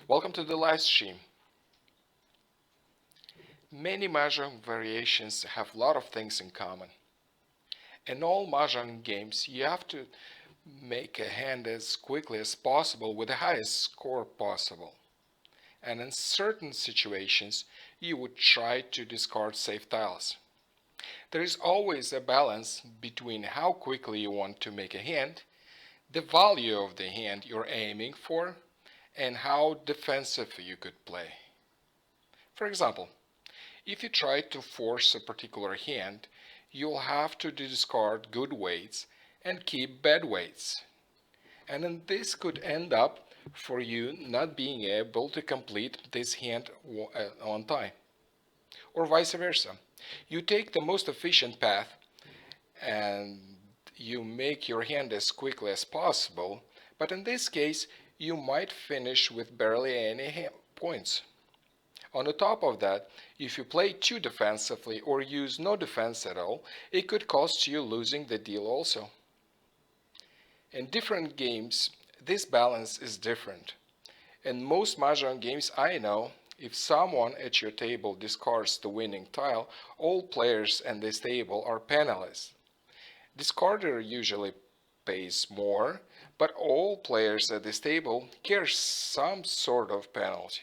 Welcome to the live stream. Many mahjong variations have a lot of things in common. In all mahjong games, you have to make a hand as quickly as possible with the highest score possible. And in certain situations, you would try to discard safe tiles. There is always a balance between how quickly you want to make a hand, the value of the hand you're aiming for, and how defensive you could play. For example, if you try to force a particular hand, you'll have to discard good weights and keep bad weights. And then this could end up for you not being able to complete this hand on time. Or vice versa. You take the most efficient path and you make your hand as quickly as possible, but in this case, you might finish with barely any points. On the top of that, if you play too defensively or use no defense at all, it could cost you losing the deal also. In different games, this balance is different. In most mahjong games I know, if someone at your table discards the winning tile, all players in this table are penalized. Discarder usually pays more, but all players at this table carry some sort of penalty.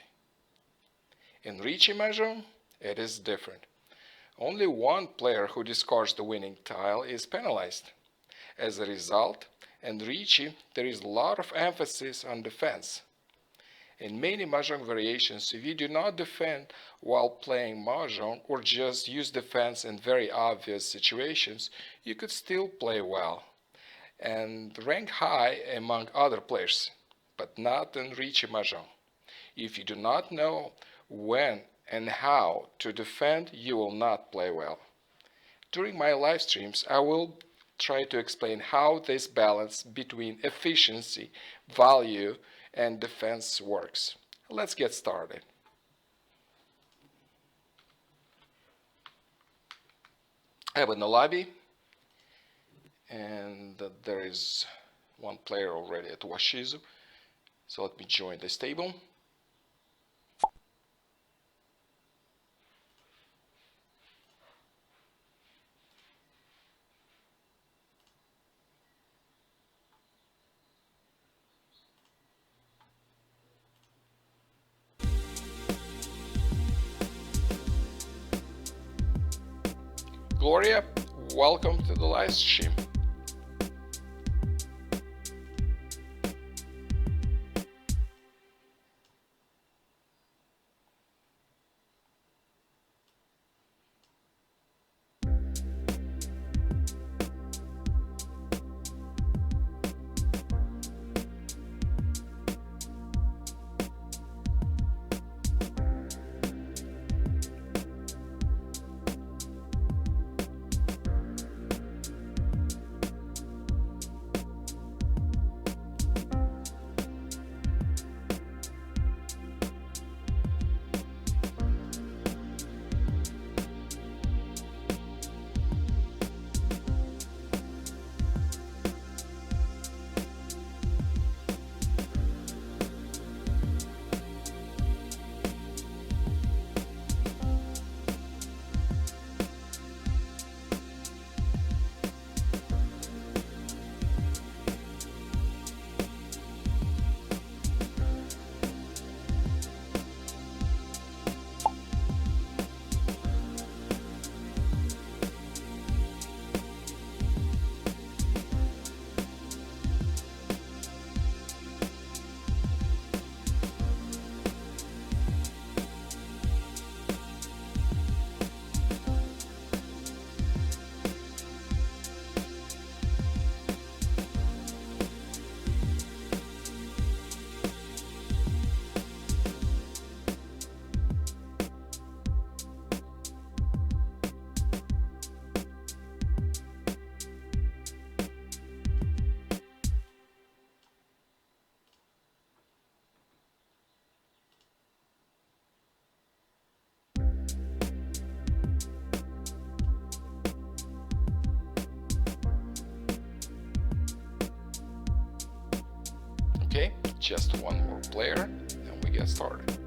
In Riichi mahjong, it is different. Only one player who discards the winning tile is penalized. As a result, in Riichi, there is a lot of emphasis on defense. In many mahjong variations, if you do not defend while playing mahjong or just use defense in very obvious situations, you could still play well and rank high among other players, but not in Riichi mahjong. If you do not know when and how to defend, you will not play well. During my live streams, I will try to explain how this balance between efficiency, value, and defense works. Let's get started. I'm in the lobby, and there is one player already at Washizu, so let me join this table. Gloria, welcome to the live stream. Okay, just one more player and we get started.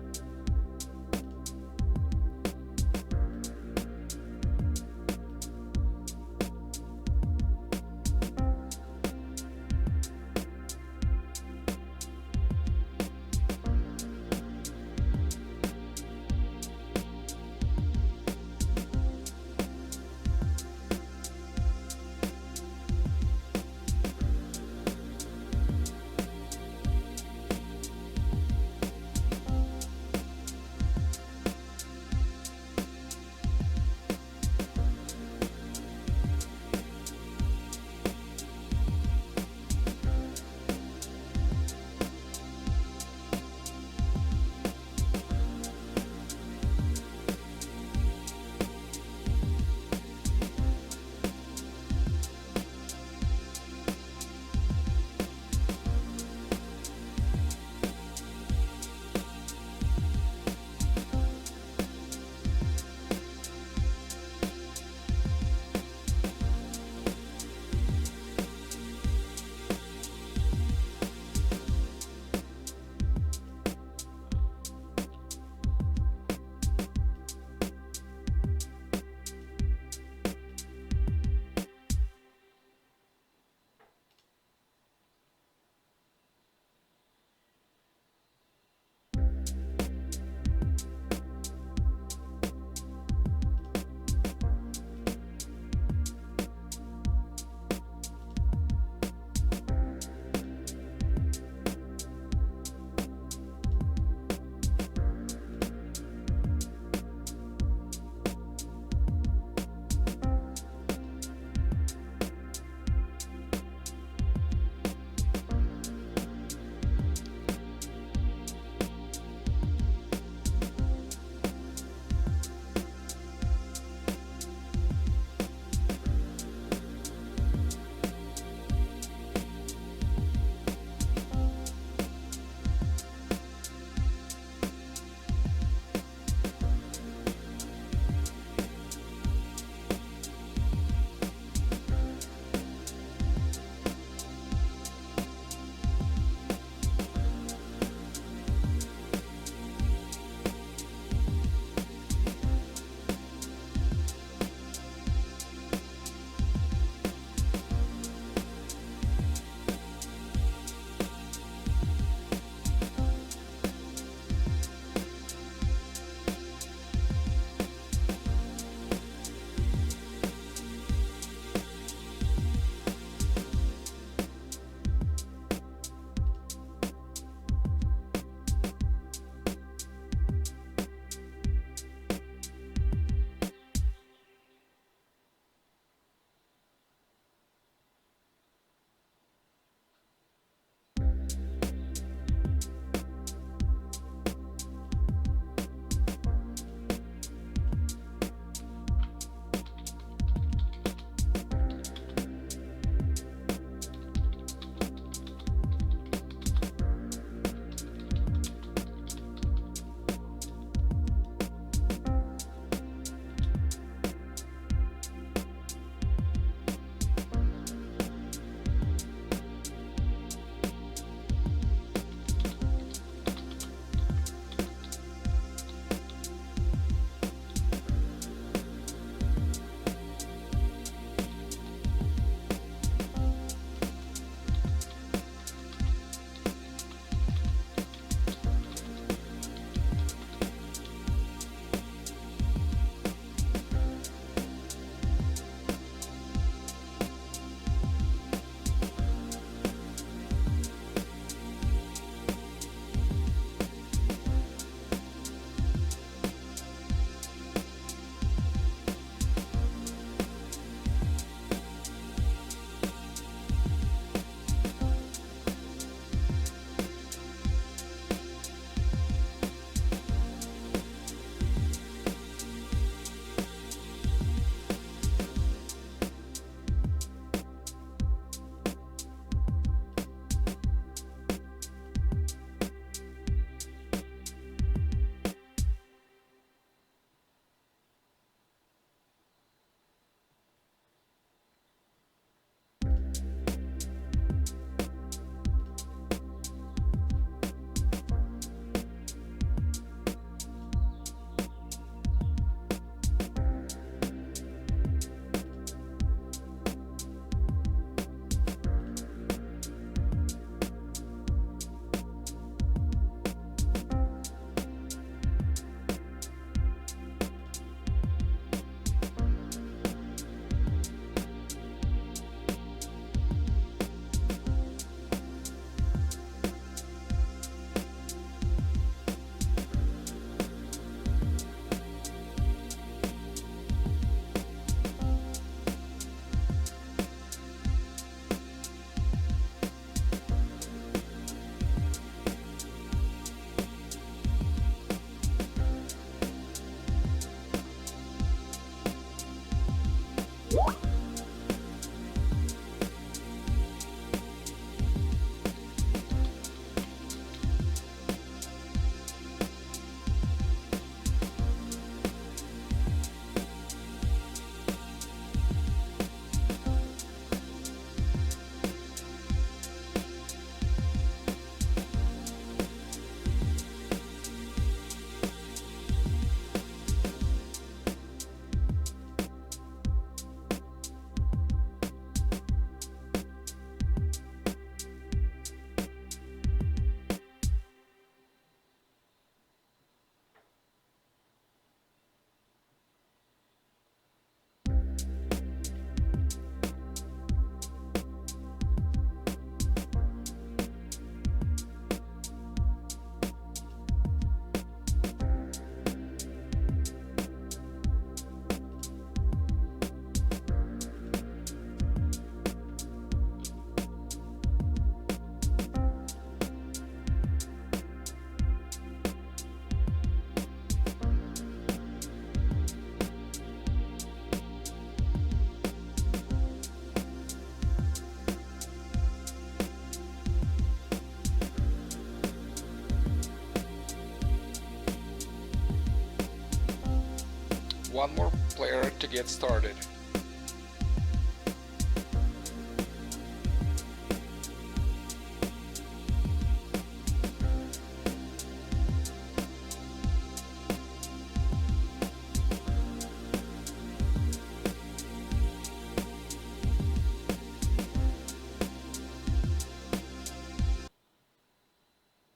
One more player to get started.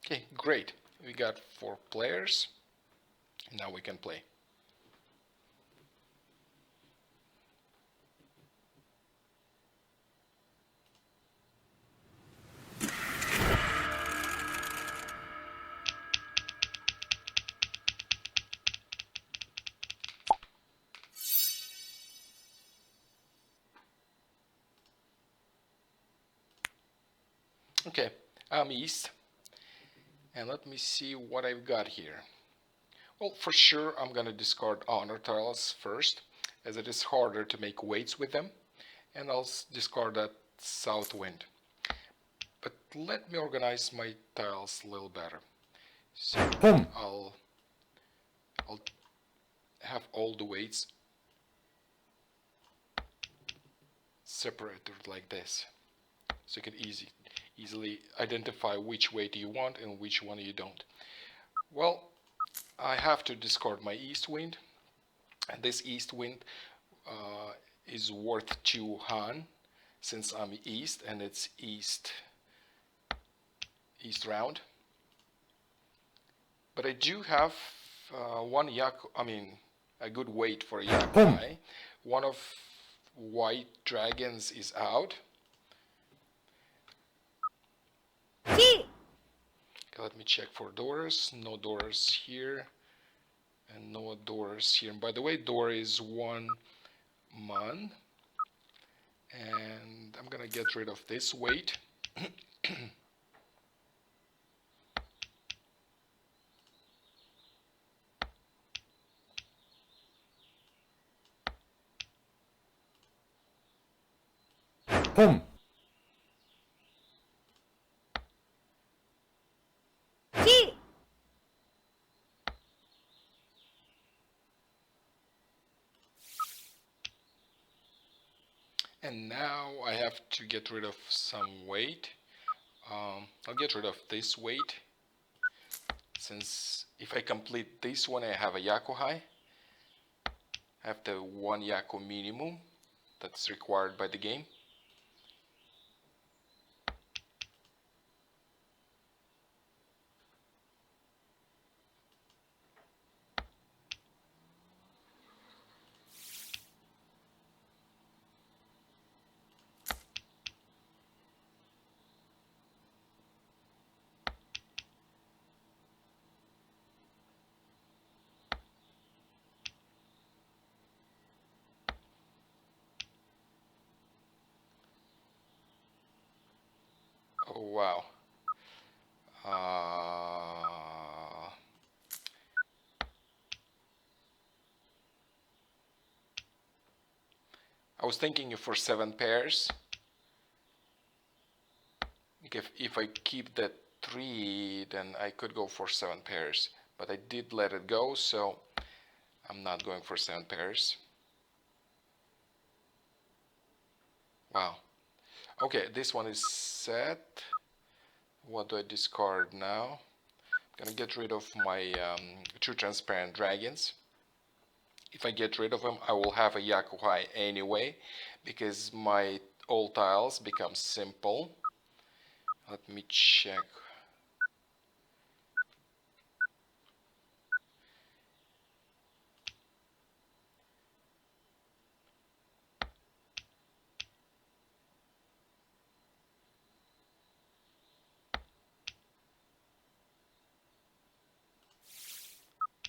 Okay, great. We got 4 players. Now we can play. Okay, I'm East, and let me see what I've got here. Well, for sure I'm gonna discard honor tiles first, as it is harder to make weights with them, and I'll discard that south wind. But let me organize my tiles a little better. So I'll have all the weights separated like this, so you can easily identify which weight you want and which one you don't. Well, I have to discard my east wind, and this east wind is worth 2 Han, since I'm east and it's east round. But I do have one a good weight for a Yakuai. One of white dragons is out. Okay, let me check for doors. No doors here, and no doors here. And by the way, door is 1 man, and I'm gonna get rid of this weight. Boom. And now I have to get rid of some weight. I'll get rid of this weight, since if I complete this one I have a Yakuhai. I have the 1 Yaku minimum that's required by the game. Oh wow. I was thinking for 7 pairs. If I keep that 3, then I could go for 7 pairs. But I did let it go, so I'm not going for 7 pairs. Wow. Okay, this one is set. What do I discard now? I'm gonna get rid of my 2 transparent dragons. If I get rid of them, I will have a Yakuhai anyway, because my all tiles become simple. Let me check.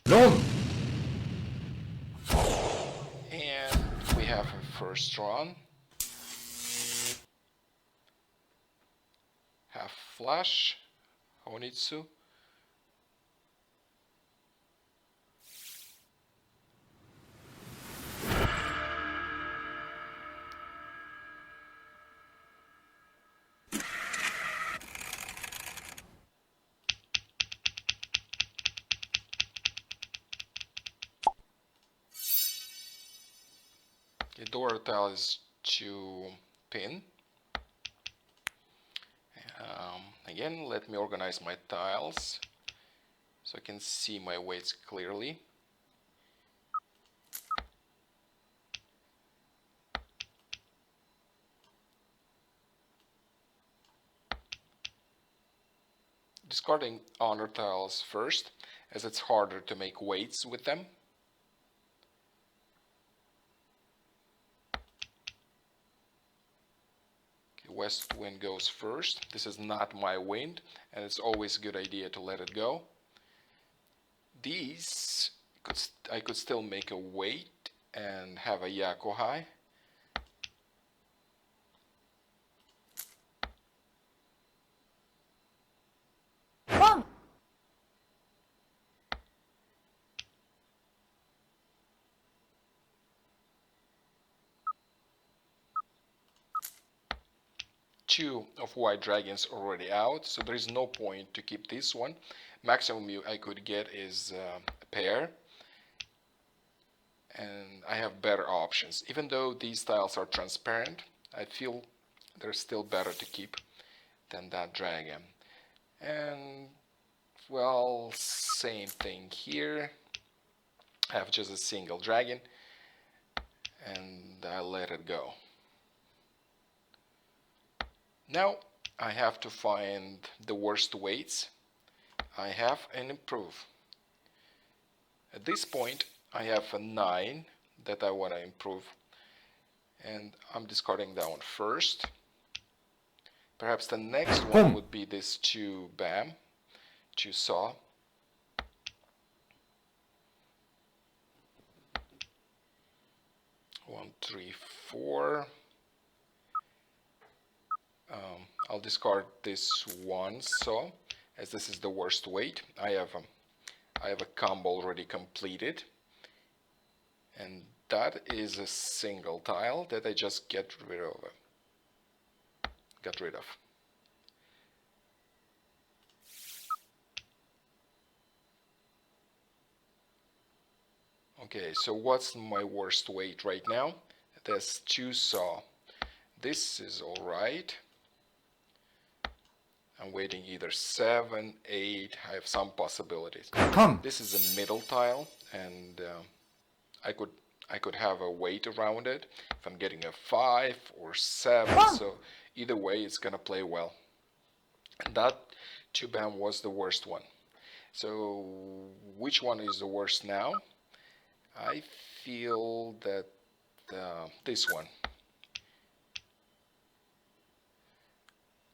Run! And we have a first run. Half flash, Honitsu. The door tile is to pin. Again, let me organize my tiles so I can see my weights clearly. Discarding honor tiles first, as it's harder to make weights with them. West wind goes first. This is not my wind, and it's always a good idea to let it go. These, I could still make a weight and have a Yakuhai. Run! 2 of white dragons already out, so there is no point to keep this one. Maximum I could get is a pair, and I have better options. Even though these tiles are transparent, I feel they're still better to keep than that dragon. And well, same thing here. I have just a single dragon, and I let it go. Now I have to find the worst weights I have and improve. At this point I have a 9 that I want to improve, and I'm discarding that one first. Perhaps the next one would be this 2 BAM, 2 saw. One, three, four. I'll discard this 1 saw, as this is the worst weight. I have a combo already completed, and that is a single tile that I just got rid of. Okay, so what's my worst weight right now? That's 2 saw. This is alright. I'm waiting either 7, 8, I have some possibilities. Come! This is a middle tile, and I could have a weight around it if I'm getting a 5 or 7, so either way it's gonna play well. And that 2 BAM was the worst one. So which one is the worst now? I feel that this one.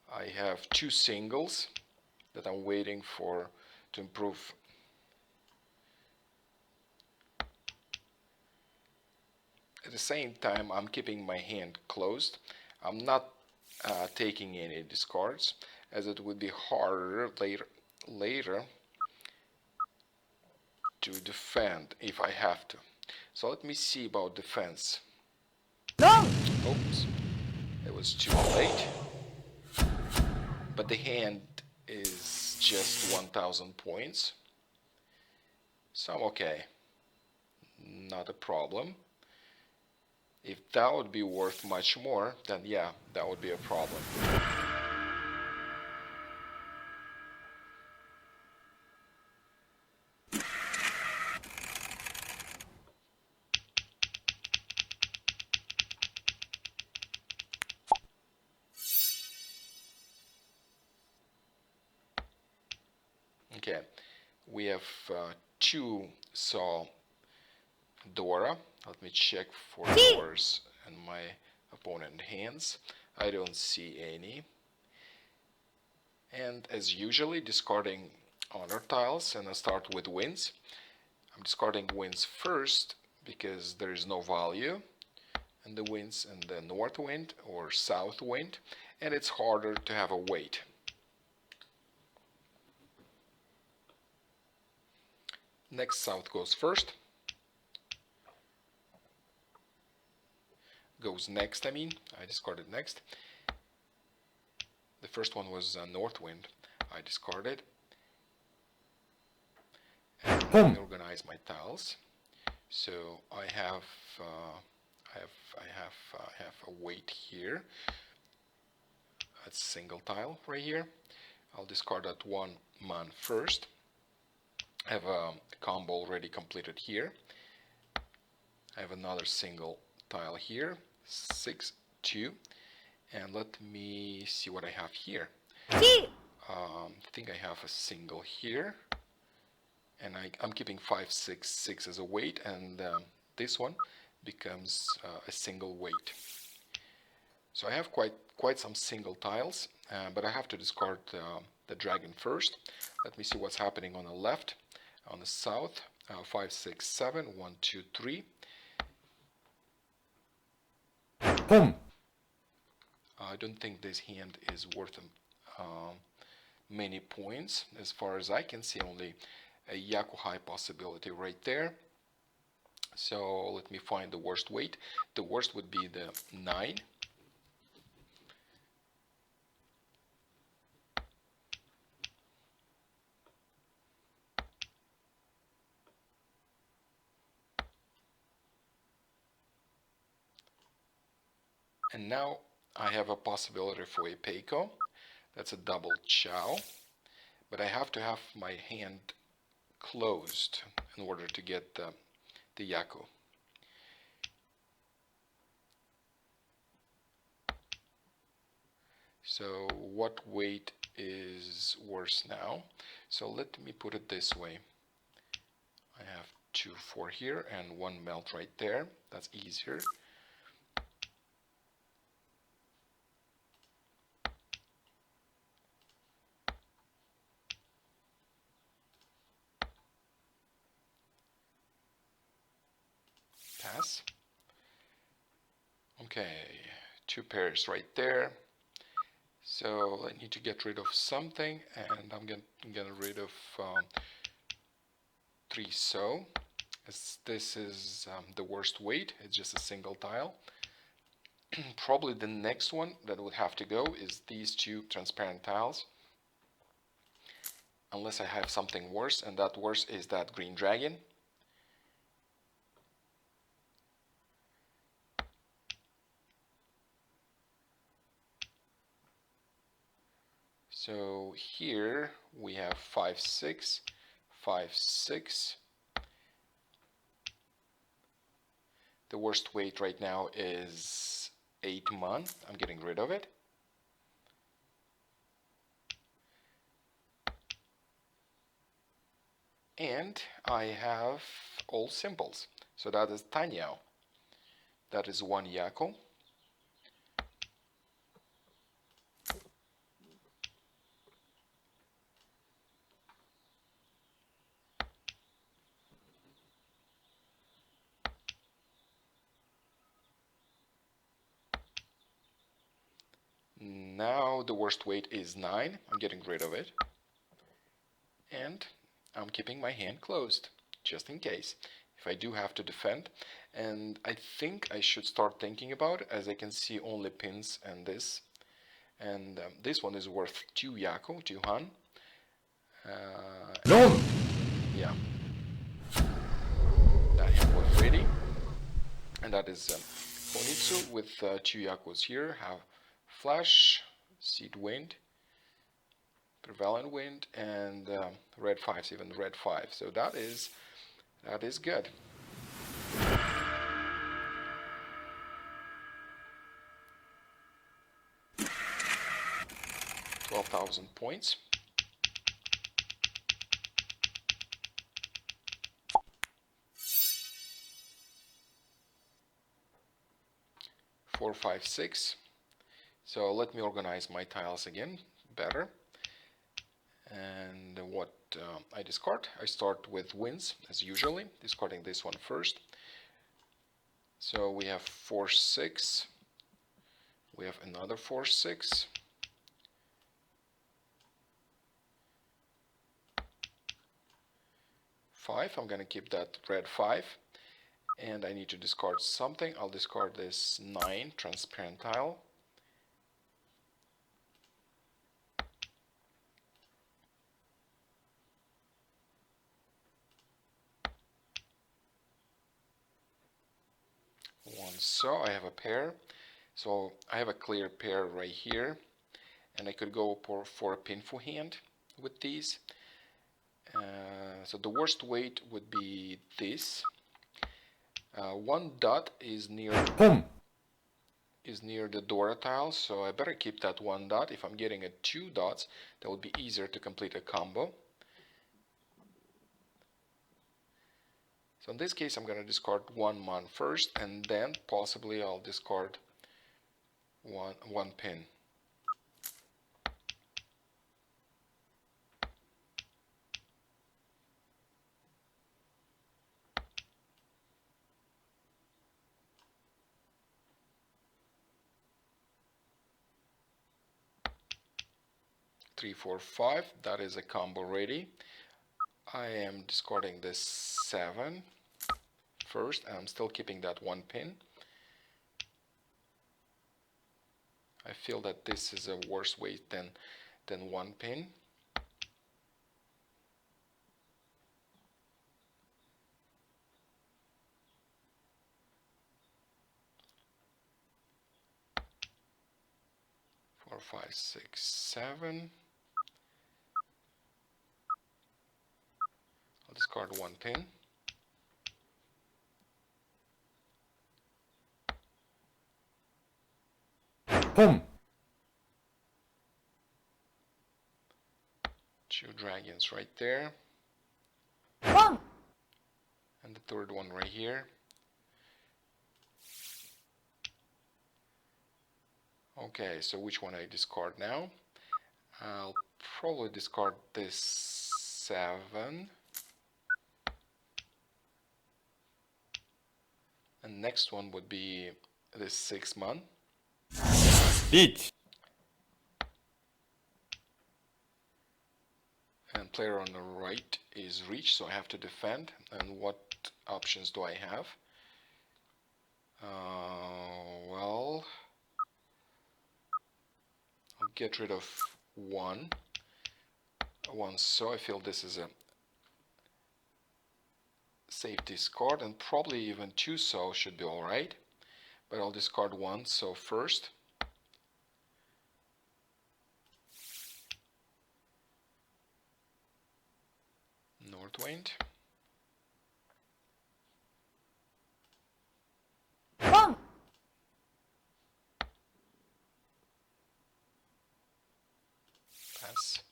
I have 2 singles that I'm waiting for to improve. At the same time, I'm keeping my hand closed. I'm not taking any discards, as it would be harder later to defend if I have to. So let me see about defense. No! Oops, it was too late. But the hand is just 1000 points. So I'm okay. Not a problem. If that would be worth much more, then yeah, that would be a problem. Okay, we have two saw Dora. Let me check for doors in my opponent hands. I don't see any. And as usually, discarding honor tiles, and I start with winds. I'm discarding winds first because there is no value in the winds in the north wind or south wind, and it's harder to have a weight. Next south goes first. Goes next, I discarded next. The first one was north wind. I discarded. And I organize my tiles. So I have a weight here. That's a single tile right here. I'll discard that one man first. I have a combo already completed here. I have another single tile here, 6, 2, and let me see what I have here. I think I have a single here, and I'm keeping 5, 6, 6 as a weight, and this one becomes a single weight. So I have quite some single tiles, but I have to discard the dragon first. Let me see what's happening on the left. On the south, 5, 6, 7, 1, 2, 3. Boom. I don't think this hand is worth many points. As far as I can see, only a Yaku high possibility right there. So let me find the worst weight. The worst would be the 9. And now I have a possibility for a Peiko. That's a double chow. But I have to have my hand closed in order to get the Yaku. So what weight is worse now? So let me put it this way. I have 2, 4 here and 1 melt right there. That's easier. Pass. Okay, 2 pairs right there. So I need to get rid of something, and I'm getting rid of 3 so. As this is the worst weight, it's just a single tile. Probably the next one that would have to go is these 2 transparent tiles. Unless I have something worse, and that worse is that green dragon. So here we have 5, 6, 5, 6. The worst weight right now is 8 mon. I'm getting rid of it. And I have all symbols. So that is Tanyao. That is 1 Yaku. Now the worst weight is 9. I'm getting rid of it. And I'm keeping my hand closed, just in case. if I do have to defend. And I think I should start thinking about it, as I can see only pins and this. And this one is worth 2 Yako, 2 Han. Non! Yeah. That hand was ready. And that is Honitsu with 2 Yakos here. Have Flash, Seed Wind, Prevalent Wind, and red 5s, even red 5. So that is good. 12,000 points. Four, 5, 6. So let me organize my tiles again better. And what I discard, I start with wins as usually, discarding this one first. So we have 4, 6. We have another 4, 6. I'm going to keep that red 5, and I need to discard something. I'll discard this 9 transparent tile. So I have a pair, so I have a clear pair right here, and I could go for a pinful hand with these. So the worst weight would be this. 1 dot is near the Dora tile, so I better keep that 1 dot. If I'm getting a 2 dots, that would be easier to complete a combo. So in this case, I'm going to discard 1 mon first, and then possibly I'll discard one pin. Three, 4, 5. That is a combo ready. I am discarding this 7 first, and I'm still keeping that 1 pin. I feel that this is a worse weight than 1 pin. Four, 5, 6, 7. I'll discard 1 pin. Boom! 2 dragons right there. Boom! And the third one right here. Okay, so which one I discard now? I'll probably discard this 7. And next one would be this 6 mon. Riichi. And player on the right is Riichi, so I have to defend. And what options do I have? Well, I'll get rid of 1. So I feel this is a safe discard, and probably even 2 so should be alright. But I'll discard 1 so first. North wind. Boom! Pass.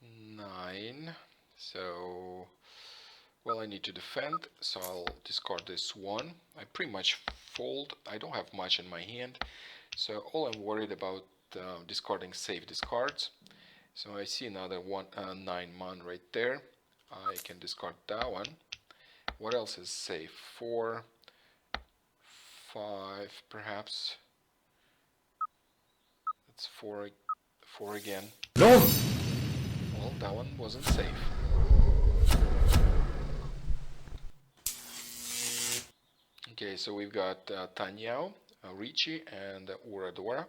9. So, well, I need to defend, so I'll discard this 1. I pretty much fold. I don't have much in my hand, so all I'm worried about discarding safe discards. So I see another 9 mon right there. I can discard that one. What else is safe? 4, 5, perhaps. That's 4 again. Non! Well, that one wasn't safe. Okay, so we've got Tanyao, Riichi, and Uradora.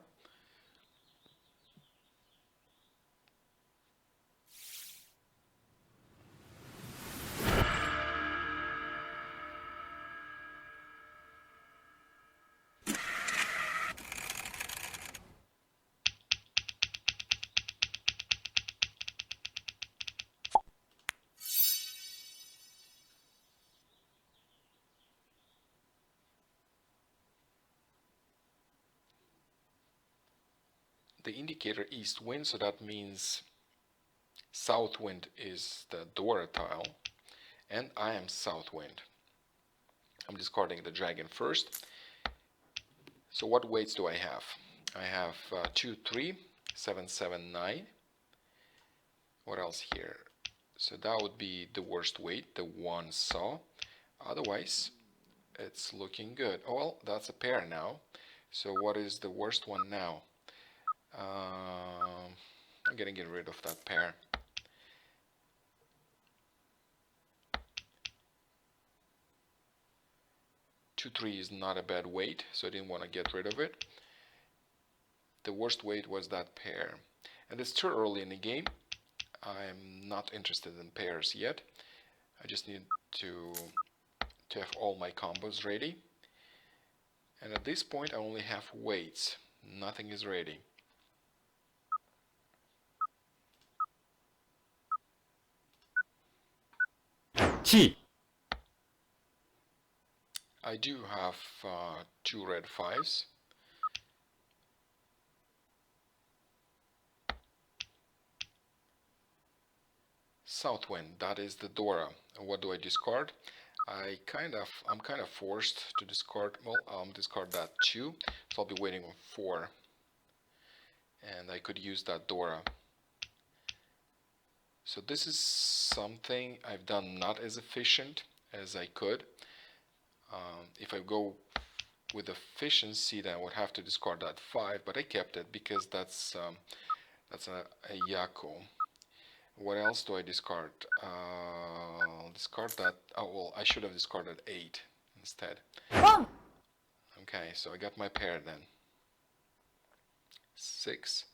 The indicator east wind, so that means south wind is the Dora tile, and I am south wind. I'm discarding the dragon first. So what weights do I have? I have 2, 3, 7, 7, 9. What else here? So that would be the worst weight, the one saw. Otherwise, it's looking good. Oh, well, that's a pair now. So what is the worst one now? I'm gonna get rid of that pair. Two, 3 is not a bad weight, so I didn't want to get rid of it. The worst weight was that pair. And it's too early in the game. I'm not interested in pairs yet. I just need to have all my combos ready. And at this point I only have weights. Nothing is ready. Chi. I do have 2 red 5s. Southwind, that is the Dora. What do I discard? I'm kind of forced to discard. Well, discard that too. So I'll be waiting on 4, and I could use that Dora. So this is something I've done not as efficient as I could. If I go with efficiency, then I would have to discard that 5, but I kept it because that's a Yako. What else do I discard? I'll discard that. Oh, well, I should have discarded 8 instead. Okay, so I got my pair then. 6.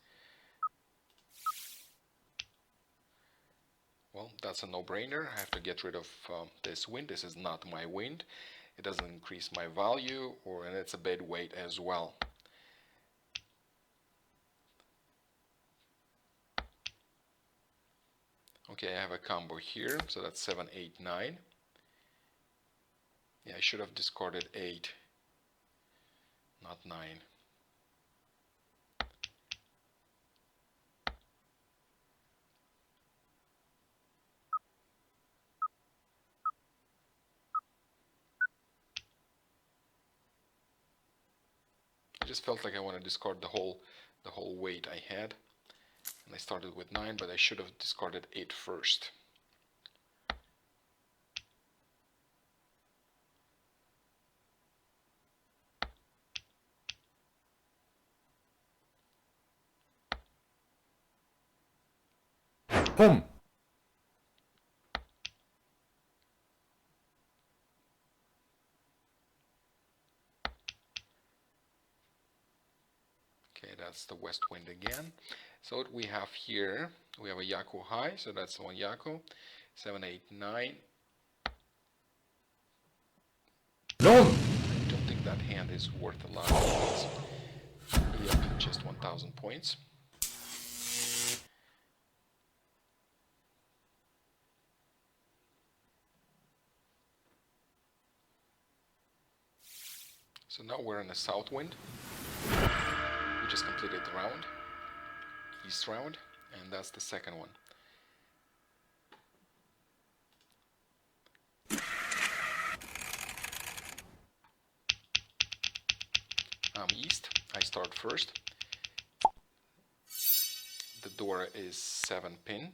Well, that's a no-brainer. I have to get rid of this wind. This is not my wind. It doesn't increase my value, and it's a bad weight as well. Okay, I have a combo here, so that's 7, 8, 9. Yeah, I should have discarded 8, not 9. I just felt like I want to discard the whole weight I had. And I started with 9, but I should have discarded 8 first. Pom. Okay, that's the west wind again. So what we have here, we have a Yako high, so that's one Yako. 7, 8, 9. Ron. I don't think that hand is worth a lot of points. Yep, just 1,000 points. So now we're in the south wind. We just completed the round, east round, and that's the second one. I'm east. I start first. The door is 7 pin,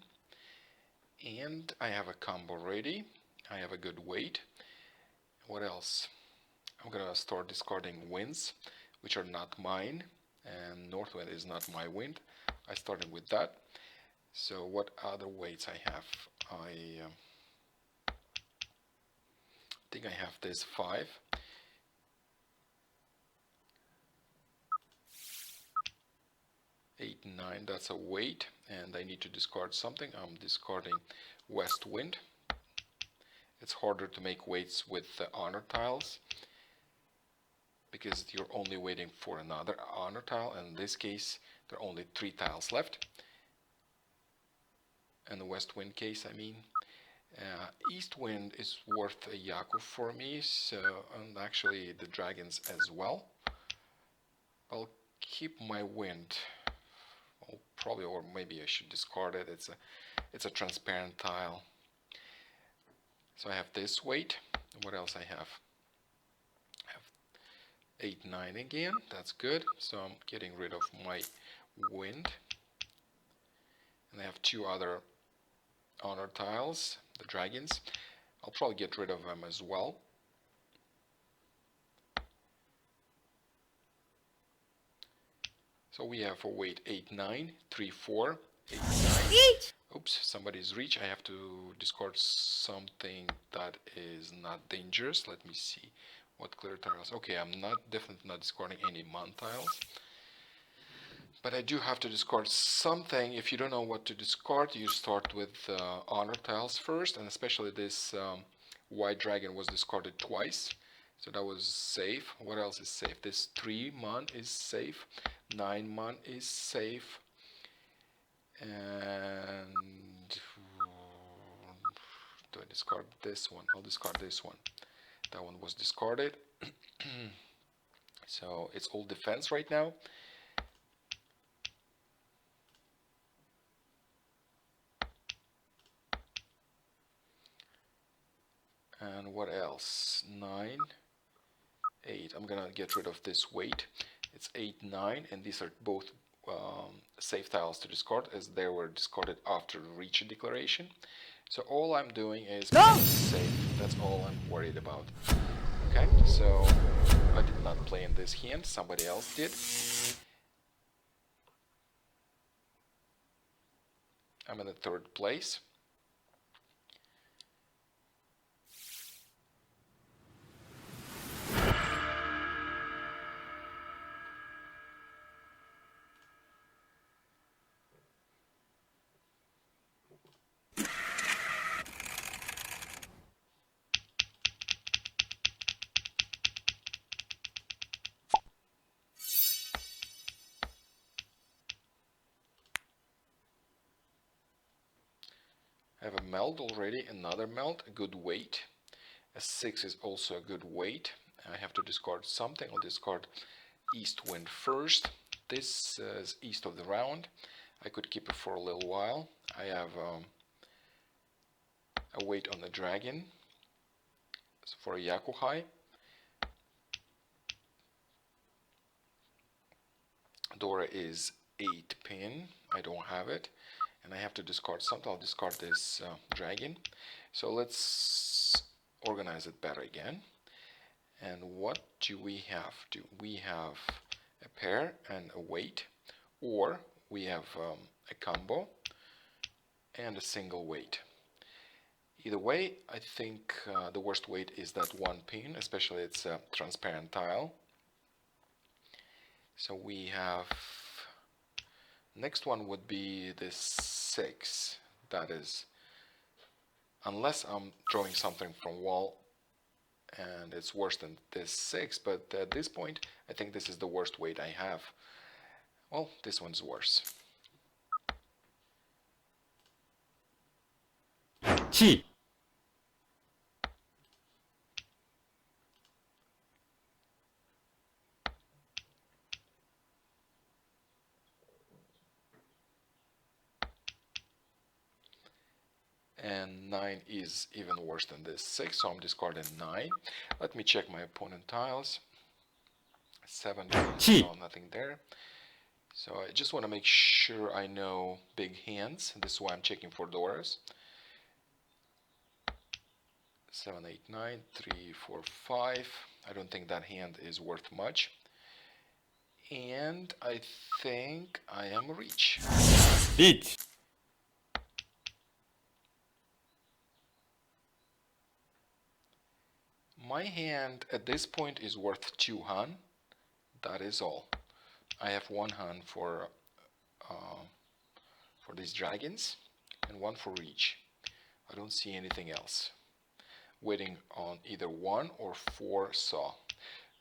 and I have a combo ready. I have a good weight. What else? I'm gonna start discarding winds, which are not mine, and north wind is not my wind. I started with that. So what other weights I have? I think I have this 5. 9, that's a weight, and I need to discard something. I'm discarding West Wind. It's harder to make weights with the honor tiles because you're only waiting for another honor tile, and in this case there are only 3 tiles left. In the West Wind case, I mean. East Wind is worth a Yaku for me, so, and actually the dragons as well. I'll keep my wind. Well, probably, or maybe I should discard it. It's a transparent tile. So I have this weight. What else I have? I have 8, 9 again. That's good. So I'm getting rid of my wind. And I have 2 other honor tiles, the dragons. I'll probably get rid of them as well. So we have for weight 8, 9, 3, 4, 8, 9. Oops, somebody's reach. I have to discard something that is not dangerous. Let me see what clear tiles. Okay, I'm definitely not discarding any mon tiles. But I do have to discard something. If you don't know what to discard, you start with honor tiles first, and especially this white dragon was discarded twice, so that was safe. What else is safe? This 3 mon is safe, 9 mon is safe, and do I discard this one? I'll discard this one. That one was discarded. So it's all defense right now. And what else? 9, 8. I'm gonna get rid of this weight. It's 8, 9, and these are both safe tiles to discard, as they were discarded after Riichi declaration. So all I'm doing is safe. That's all I'm worried about. Okay, so I did not play in this hand. Somebody else did. I'm in the 3rd place. I have a meld already, another meld, a good weight. A 6 is also a good weight. I have to discard something. I'll discard East Wind first. This is east of the round. I could keep it for a little while. I have a weight on the dragon for a Yakuhai. Dora is 8 pin. I don't have it. And I have to discard something. I'll discard this dragon. So let's organize it better again. And what do we have? Do we have a pair and a weight, or we have a combo and a single weight? Either way, I think the worst weight is that 1 pin, especially it's a transparent tile. So we have, next one would be this 6. That is, unless I'm drawing something from wall and it's worse than this 6, but at this point I think this is the worst weight I have. Well, this one's worse. Chi. And 9 is even worse than this 6, so I'm discarding 9. Let me check my opponent tiles. 7, no, nothing there. So I just want to make sure I know big hands. This is why I'm checking for Doras. 7, 8, 9, 3, 4, 5. I don't think that hand is worth much. And I think I am Riichi. Riichi. My hand at this point is worth 2 Han. That is all. I have 1 Han for for these dragons, and 1 for Riichi. I don't see anything else. Waiting on either 1 or 4 saw.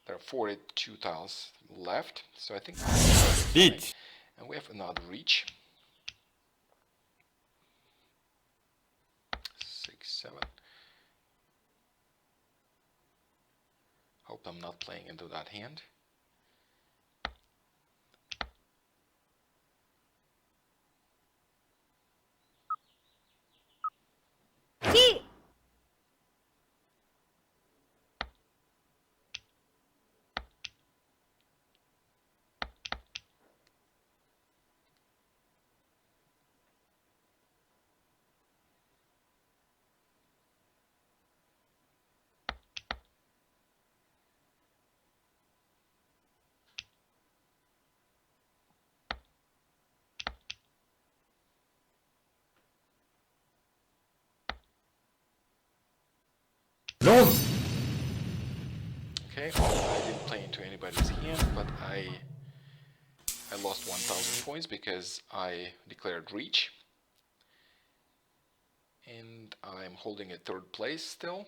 There are 42 tiles left, so I think Riichi. and we have another Riichi. 6, 7. Hope I'm not playing into that hand. Run. Okay, I didn't play into anybody's hand, but I lost 1,000 points because I declared Riichi. And I'm holding a 3rd place still.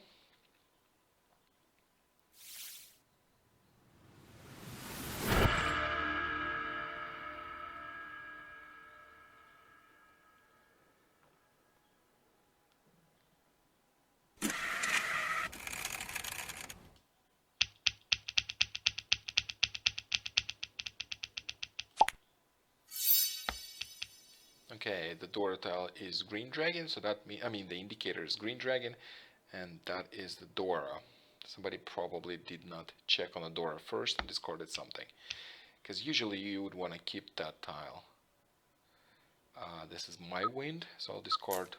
Okay, the Dora tile is green dragon, so that means, the indicator is green dragon, and that is the Dora. Somebody probably did not check on the Dora first and discarded something, because usually you would want to keep that tile. This is my wind, so I'll discard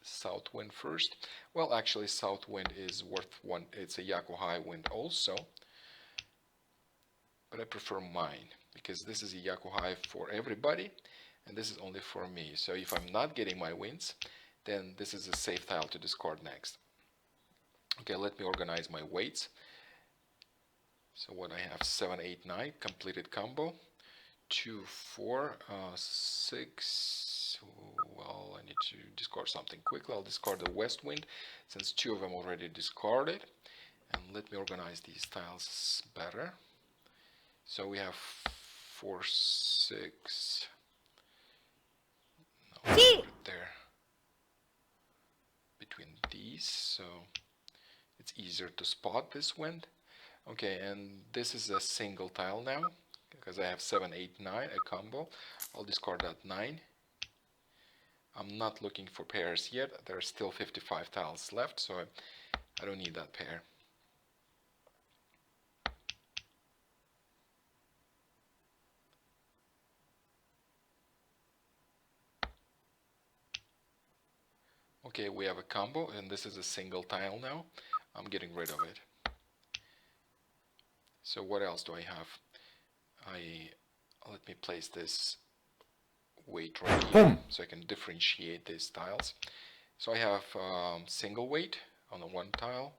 south wind first. Well, actually, south wind is worth 1. It's a Yakuhai wind also, but I prefer mine because this is a Yakuhai for everybody. And this is only for me. So if I'm not getting my wins, then this is a safe tile to discard next. Okay, let me organize my weights. So what I have, 7, 8, 9, completed combo. 2, 4, 6. Well, I need to discard something quickly. I'll discard the west wind since 2 of them already discarded. And let me organize these tiles better. So we have 4, 6. There between these, so it's easier to spot this wind. Okay, and this is a single tile now because I have 7, 8, 9, a combo. I'll discard that 9. I'm not looking for pairs yet. There are still 55 tiles left, so I don't need that pair. Okay, we have a combo, and this is a single tile now. I'm getting rid of it. So what else do I have? Let me place this weight right here so I can differentiate these tiles. So I have single weight on the 1 tile.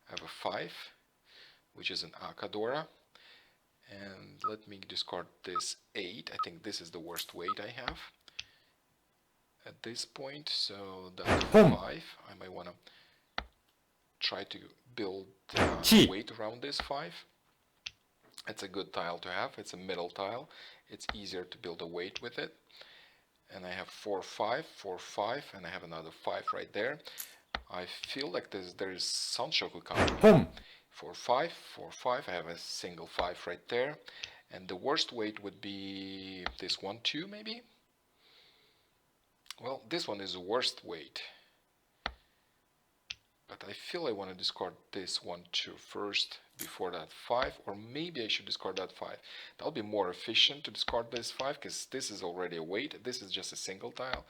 I have a 5, which is an Akadora. And let me discard this 8. I think this is the worst weight I have at this point, so that's 5. I might want to try to build weight around this 5. It's a good tile to have. It's a middle tile. It's easier to build a weight with it. And I have 4, 5, 4, 5, and I have another 5 right there. I feel like there is Sanshoku coming. 4, 5, 4, 5. I have a single 5 right there. And the worst weight would be this 1, 2 maybe. Well, this one is the worst weight, but I feel I want to discard this 1, 2 first before that 5, or maybe I should discard that 5. That'll be more efficient to discard this 5 because this is already a weight. This is just a single tile,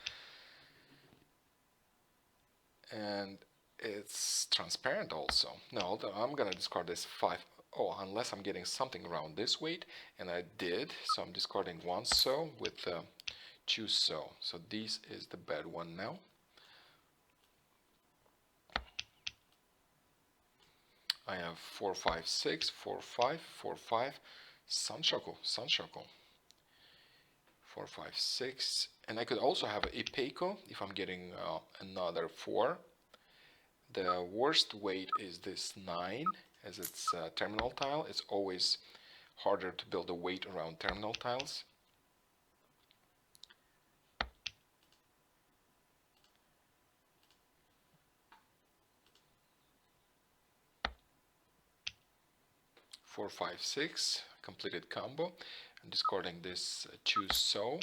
and it's transparent also. No, I'm gonna discard this 5. Oh, unless I'm getting something around this weight, and I did, so I'm discarding 1 so with 2 so. So this is the bad one now. I have 4, 5, 6, 4, 5, 4, 5, Sanshoku. 4, 5, 6. And I could also have a Peiko if I'm getting another 4. The worst weight is this 9, as it's a terminal tile. It's always harder to build a weight around terminal tiles. Four, 5, 6, completed combo. I'm discarding this choose so.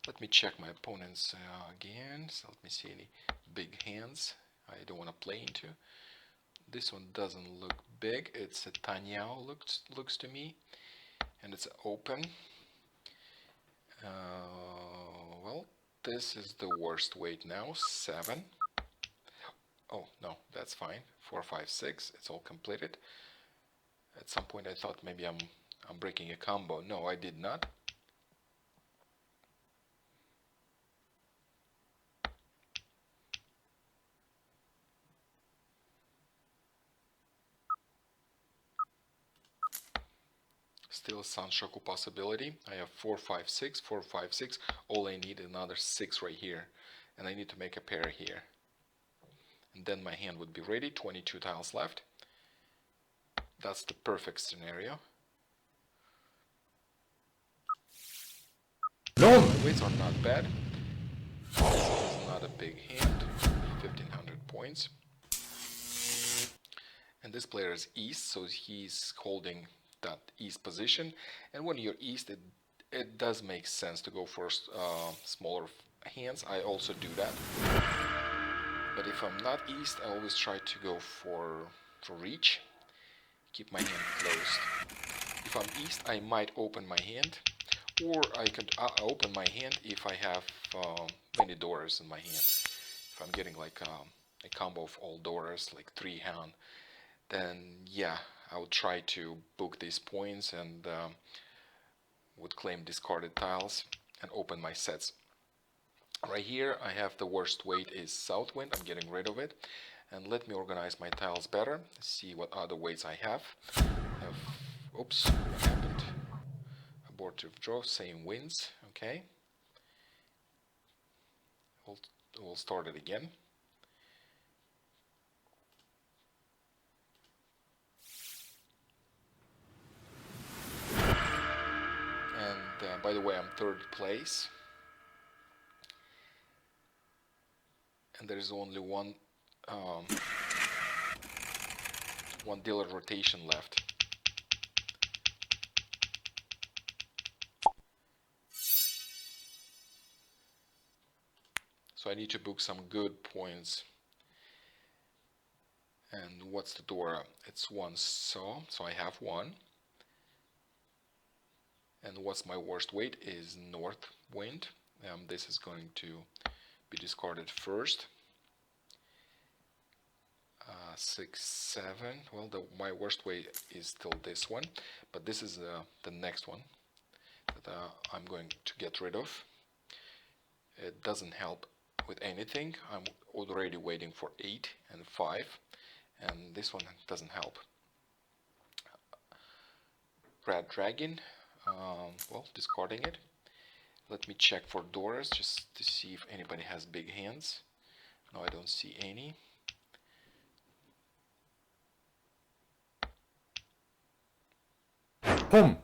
Let me check my opponents again. So let me see any big hands I don't want to play into. This one doesn't look big. It's a Tanyao looks to me, and it's open. Well, this is the worst weight now. 7. Oh no, that's fine. 4, 5, 6. It's all completed. At some point I thought maybe I'm breaking a combo. No, I did not. Still Sanshoku possibility. I have 4, 5, 6, 4, 5, 6. All I need is another 6 right here. And I need to make a pair here. And then my hand would be ready. 22 tiles left. That's the perfect scenario. No! The weights are not bad. This is not a big hand. 1500 points. And this player is East, so he's holding that East position. And when you're East, it does make sense to go for smaller hands. I also do that. But if I'm not East, I always try to go for reach. Keep my hand closed. If I'm East, I might open my hand, or I could open my hand if I have many doors in my hand. If I'm getting like a combo of all doors, like 3 hand, then yeah, I would try to book these points and would claim discarded tiles and open my sets. Right here I have the worst weight is Southwind. I'm getting rid of it. And let me organize my tiles better. See what other weights I have. Oops, what happened? Abortive draw, same wins. Okay. We'll start it again. And by the way, I'm 3rd place. And there is only one dealer rotation left. So I need to book some good points. And what's the door? It's 1 so I have 1. And what's my worst weight is North Wind. This is going to be discarded first. 6, 7. Well, my worst weight is still this one, but this is the next one that I'm going to get rid of. It doesn't help with anything. I'm already waiting for 8 and 5, and this one doesn't help. Red Dragon, well, discarding it. Let me check for doors just to see if anybody has big hands. No, I don't see any. Boom!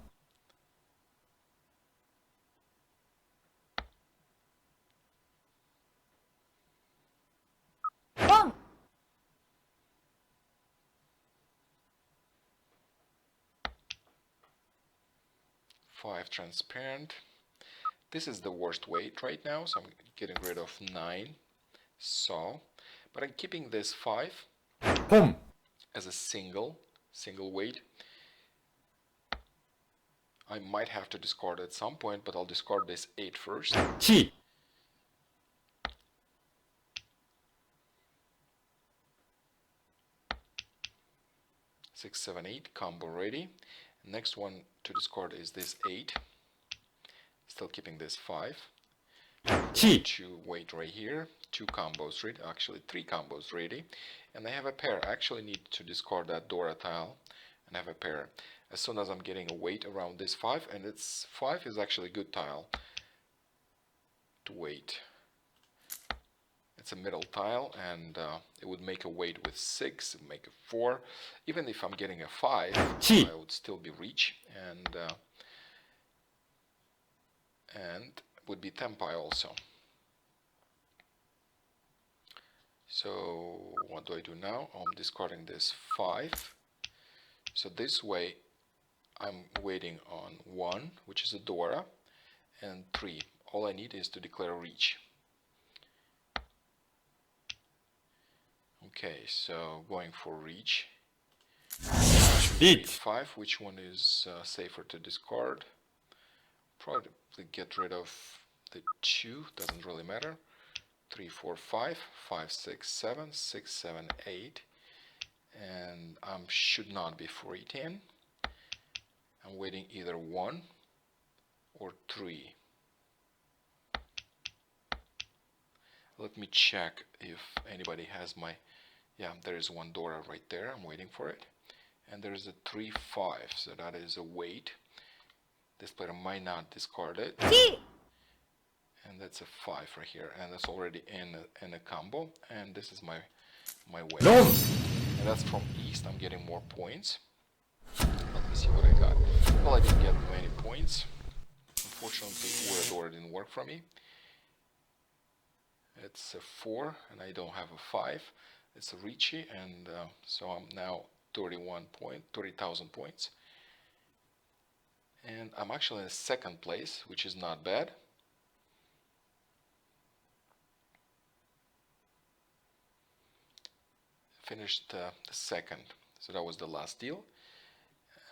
Boom! 5 transparent. This is the worst weight right now, so I'm getting rid of 9. So, but I'm keeping this 5 Boom! as a single weight. I might have to discard at some point, but I'll discard this 8 first. Chi! 6, 7, 8, combo ready. Next one to discard is this 8. Still keeping this 5. Chi! 2 weight right here. 2 combos ready. Actually 3 combos ready. And I have a pair. I actually need to discard that Dora tile and have a pair. As soon as I'm getting a weight around this 5, and it's 5 is actually a good tile. to wait. It's a middle tile, and it would make a weight with 6, make a 4. Even if I'm getting a 5, Chi. I would still be reach, and would be tempai also. So what do I do now? I'm discarding this 5. So this way I'm waiting on 1, which is a Dora, and 3. All I need is to declare reach. Okay, so going for reach. Riichi. 5, which one is safer to discard? Probably get rid of the 2, doesn't really matter. 3, 4, 5, 5, 6, 7, 6, 7, 8, and I should not be free 10. I'm waiting either 1 or 3. Let me check if anybody has my, yeah, there is one Dora right there, I'm waiting for it. And there is a 3, 5, so that is a wait. This player might not discard it. And that's a 5 right here, and that's already in a combo, and this is my way. 롬. And that's from East. I'm getting more points. Let me see what I got. Well, I didn't get many points. Unfortunately, Dora didn't work for me. It's a 4, and I don't have a 5. It's a Riichi, and so I'm now 30,000 points. And I'm actually in second place, which is not bad. Finished the second, so that was the last deal.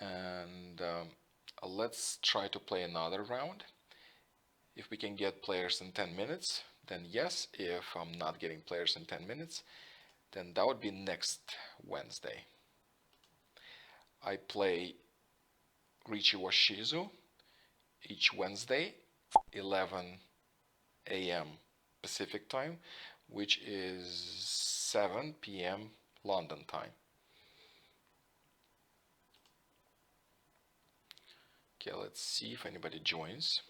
And let's try to play another round. If we can get players in 10 minutes, then yes. If I'm not getting players in 10 minutes, then that would be next Wednesday. I play Riichi Washizu each Wednesday, 11 a.m. Pacific time, which is 7 p.m. London time. Okay, let's see if anybody joins.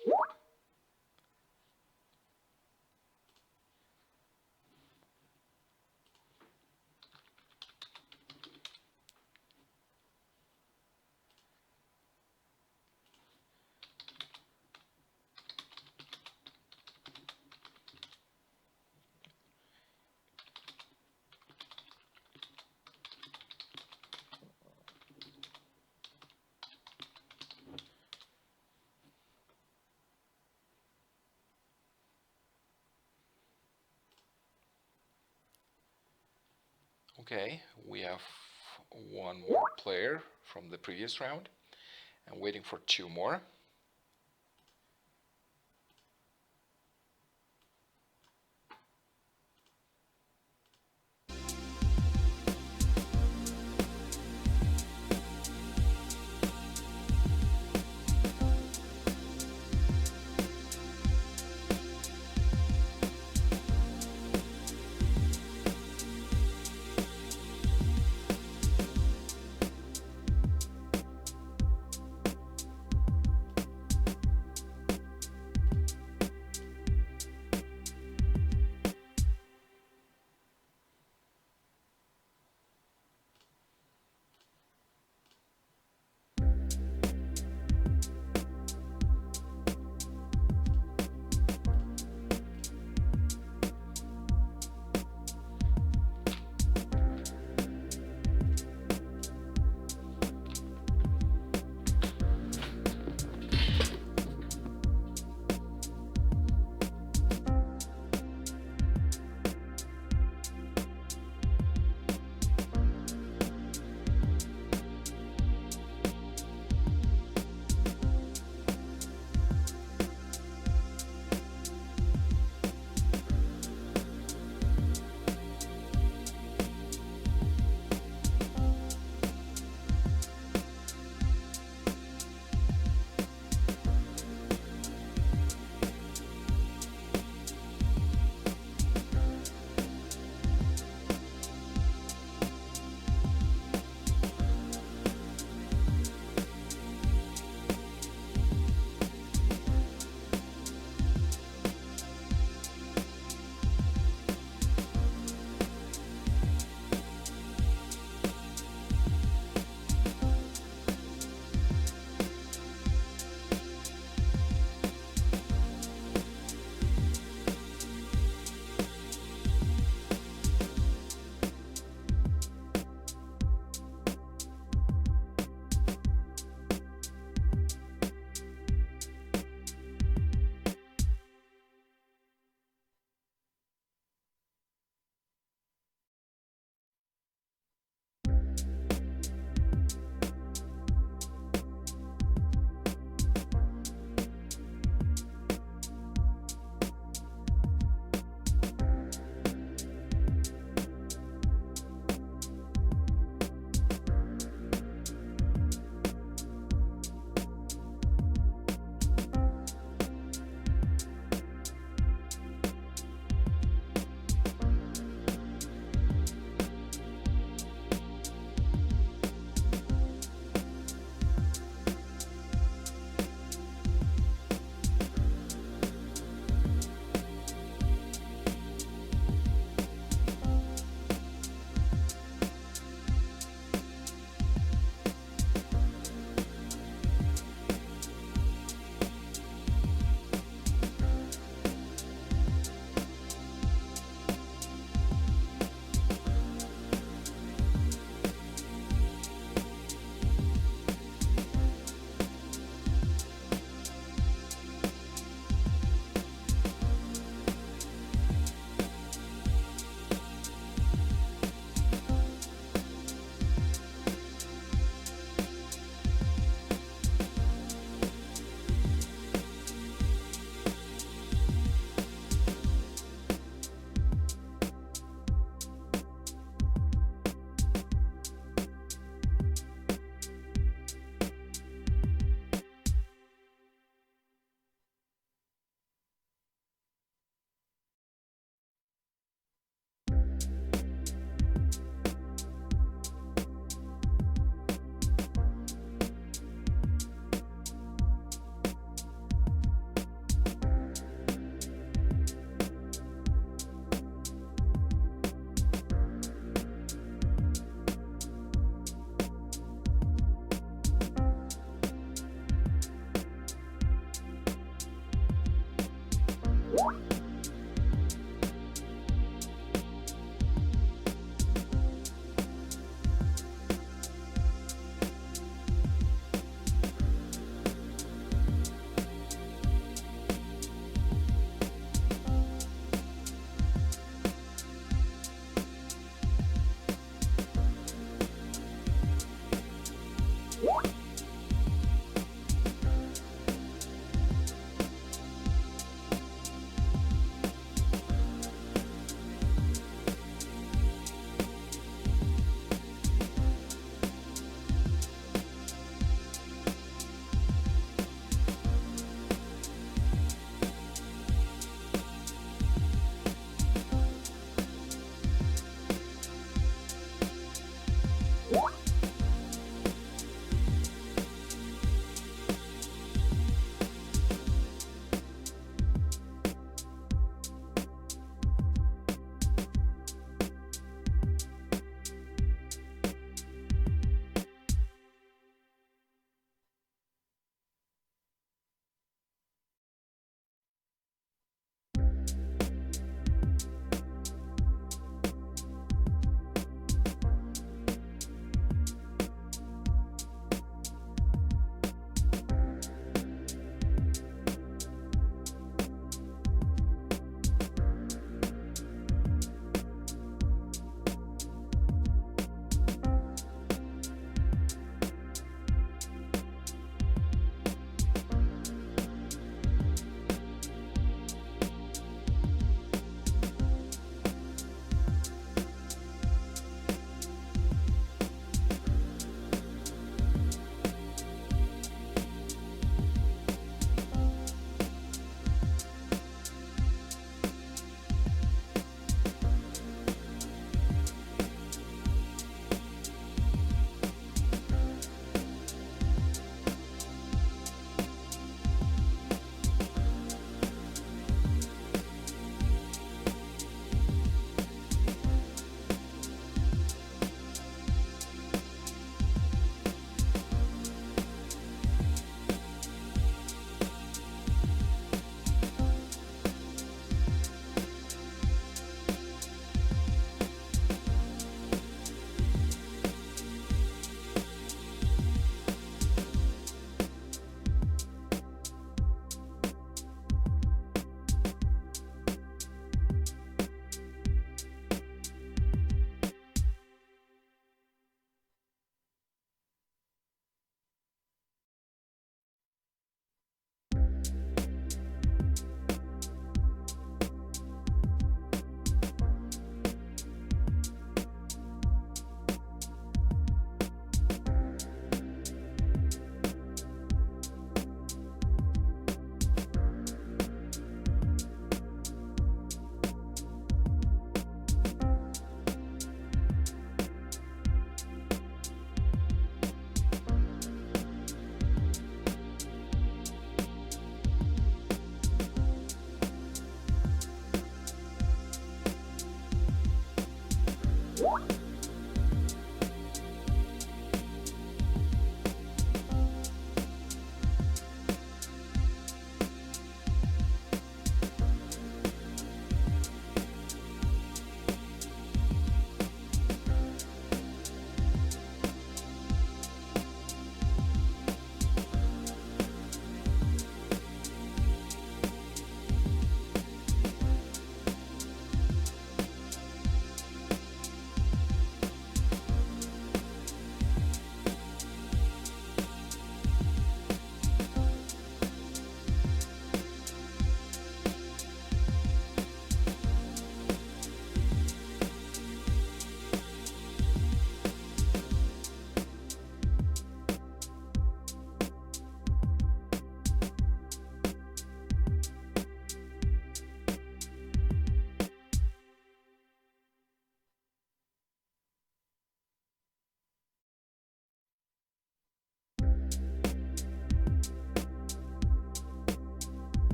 Okay, we have one more player from the previous round. I'm waiting for 2 more.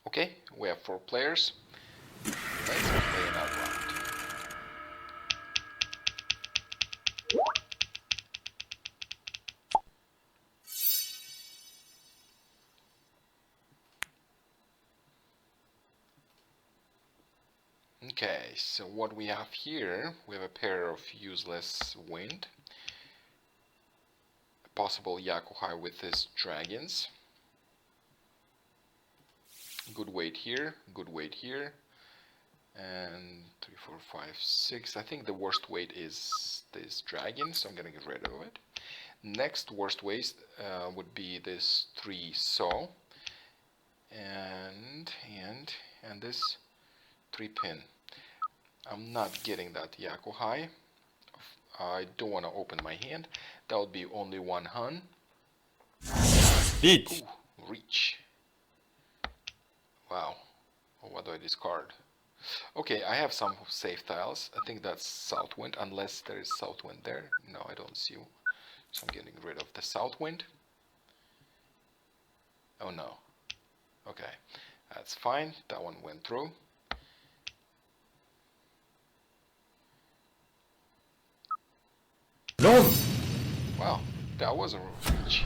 Okay, we have 4 players. Let's play another round. Okay, so what we have here, we have a pair of useless wind, a possible Yakuhai with his dragons, good weight here, and 3, 4, 5, 6. I think the worst weight is this dragon, so I'm gonna get rid of it. Next worst weight would be this 3 saw, and this 3 pin. I'm not getting that Yakuhai. I don't want to open my hand. That would be only 1 hun. Riichi. Ooh, reach. Wow. What do I discard? Okay, I have some safe tiles. I think that's south wind, unless there is south wind there. No, I don't see. So I'm getting rid of the south wind. Oh no. Okay, that's fine. That one went through. No. Wow, that was a reach.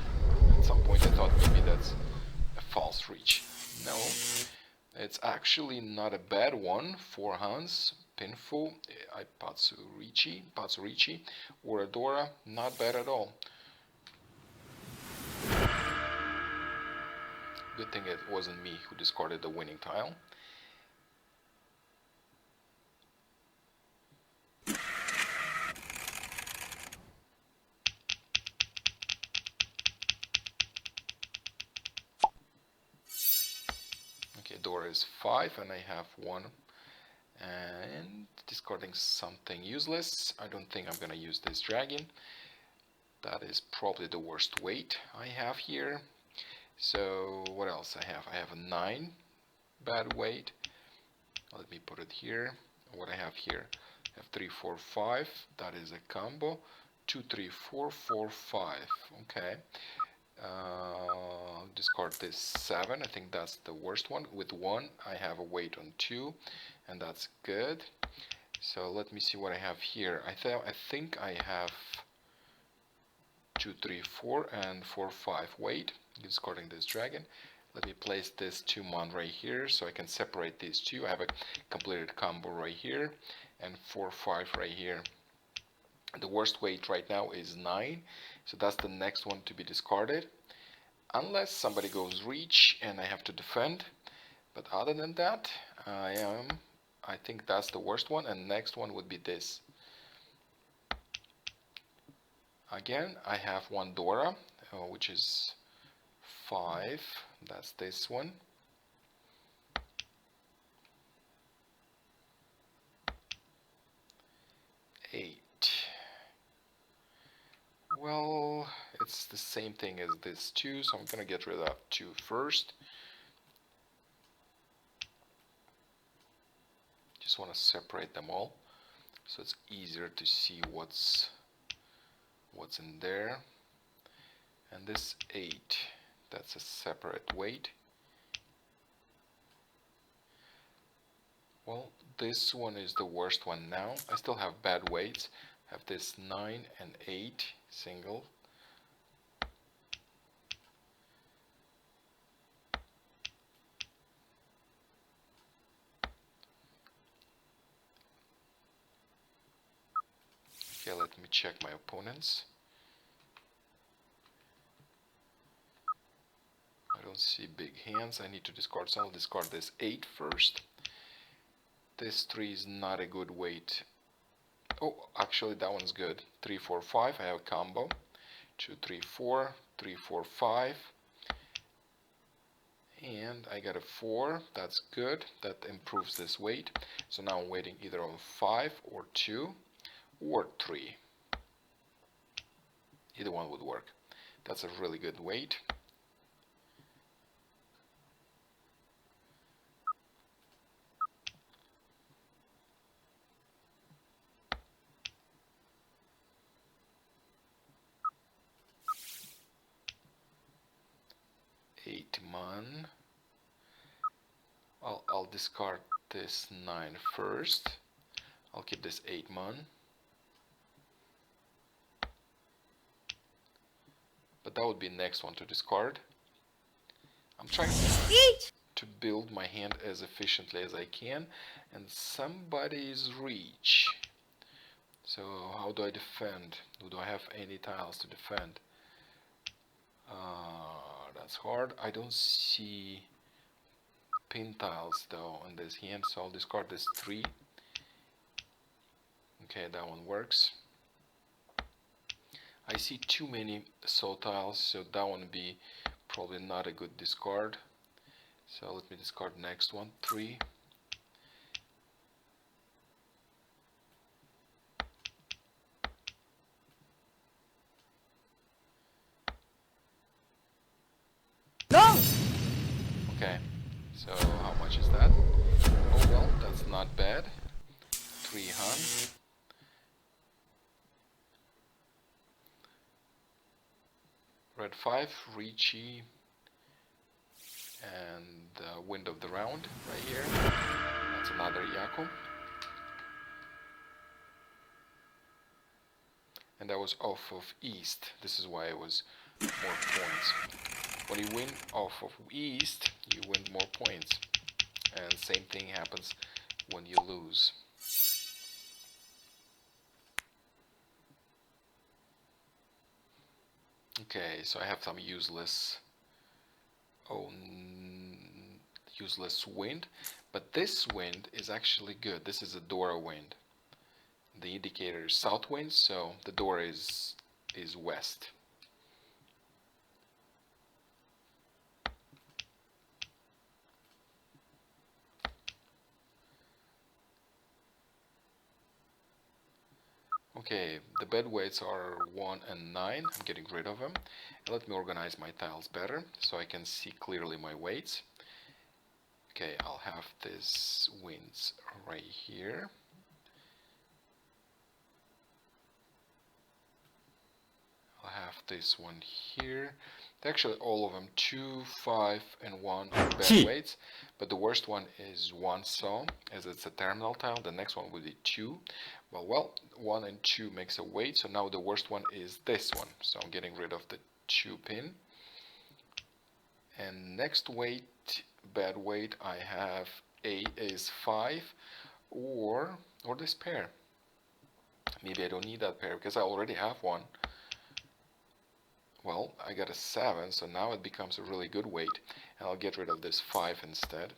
At some point I thought maybe that's a false reach. No, it's actually not a bad one. 4 Hans, Pinfu, Riichi, Uradora, not bad at all. Good thing it wasn't me who discarded the winning tile. Okay, Dora is 5 and I have 1. And discarding something useless. I don't think I'm gonna use this dragon. That is probably the worst weight I have here. So what else I have? I have a 9 bad weight. Let me put it here. What I have here, I have 3, 4, 5. That is a combo. 2, 3, 4, 4, 5. Okay. Discard this 7. I think that's the worst one. With 1, I have a weight on 2, and that's good. So let me see what I have here. I think I have 2, 3, 4, and 4, 5 weight. Discarding this dragon. Let me place this 2 mon right here so I can separate these two. I have a completed combo right here and 4, 5 right here. The worst weight right now is 9, so that's the next one to be discarded. Unless somebody goes reach and I have to defend. But other than that, I think that's the worst one, and next one would be this. Again, I have one Dora, which is 5. That's this one. 8. Well, it's the same thing as this 2, so I'm gonna get rid of 2 first. Just want to separate them all so it's easier to see what's in there. And this 8, that's a separate weight. Well, this one is the worst one now. I still have bad weights. I have this 9 and 8 single. Okay, let me check my opponents. I don't see big hands. I need to discard some. I'll discard this 8 first. This 3 is not a good weight. Oh, actually that one's good. 3, 4, 5. I have a combo. 2, 3, 4. 3, 4, 5. And I got a 4. That's good. That improves this weight. So now I'm waiting either on 5 or 2 or 3. Either one would work. That's a really good weight. Eight man. I'll discard this 9 first. I'll keep this 8 man. But that would be next one to discard. I'm trying to build my hand as efficiently as I can, and somebody's reach. So how do I defend? Do I have any tiles to defend? That's hard. I don't see pin tiles though on this hand, so I'll discard this 3. Okay, that one works. I see too many soul tiles, so that one would be probably not a good discard. So let me discard next one, 3. No! Okay, so how much is that? Oh well, that's not bad. 300. Red 5, Riichi, and Wind of the Round right here. That's another Yaku. And that was off of East. This is why it was more points. When you win off of East, you win more points. And same thing happens when you lose. Okay, so I have some useless wind, but this wind is actually good. This is a Dora wind. The indicator is south wind, so the Dora is west. Okay, the bed weights are 1 and 9. I'm getting rid of them. And let me organize my tiles better so I can see clearly my weights. Okay, I'll have this winds right here. I'll have this one here. Actually, all of them, 2, 5, and 1 are bad weights, but the worst one is 1 saw, as it's a terminal tile. The next one would be 2. Well, 1 and 2 makes a weight, so now the worst one is this one. So I'm getting rid of the 2 pin. And next weight, bad weight, I have is 5 or this pair. Maybe I don't need that pair because I already have one. Well, I got a 7, so now it becomes a really good weight. And I'll get rid of this 5 instead.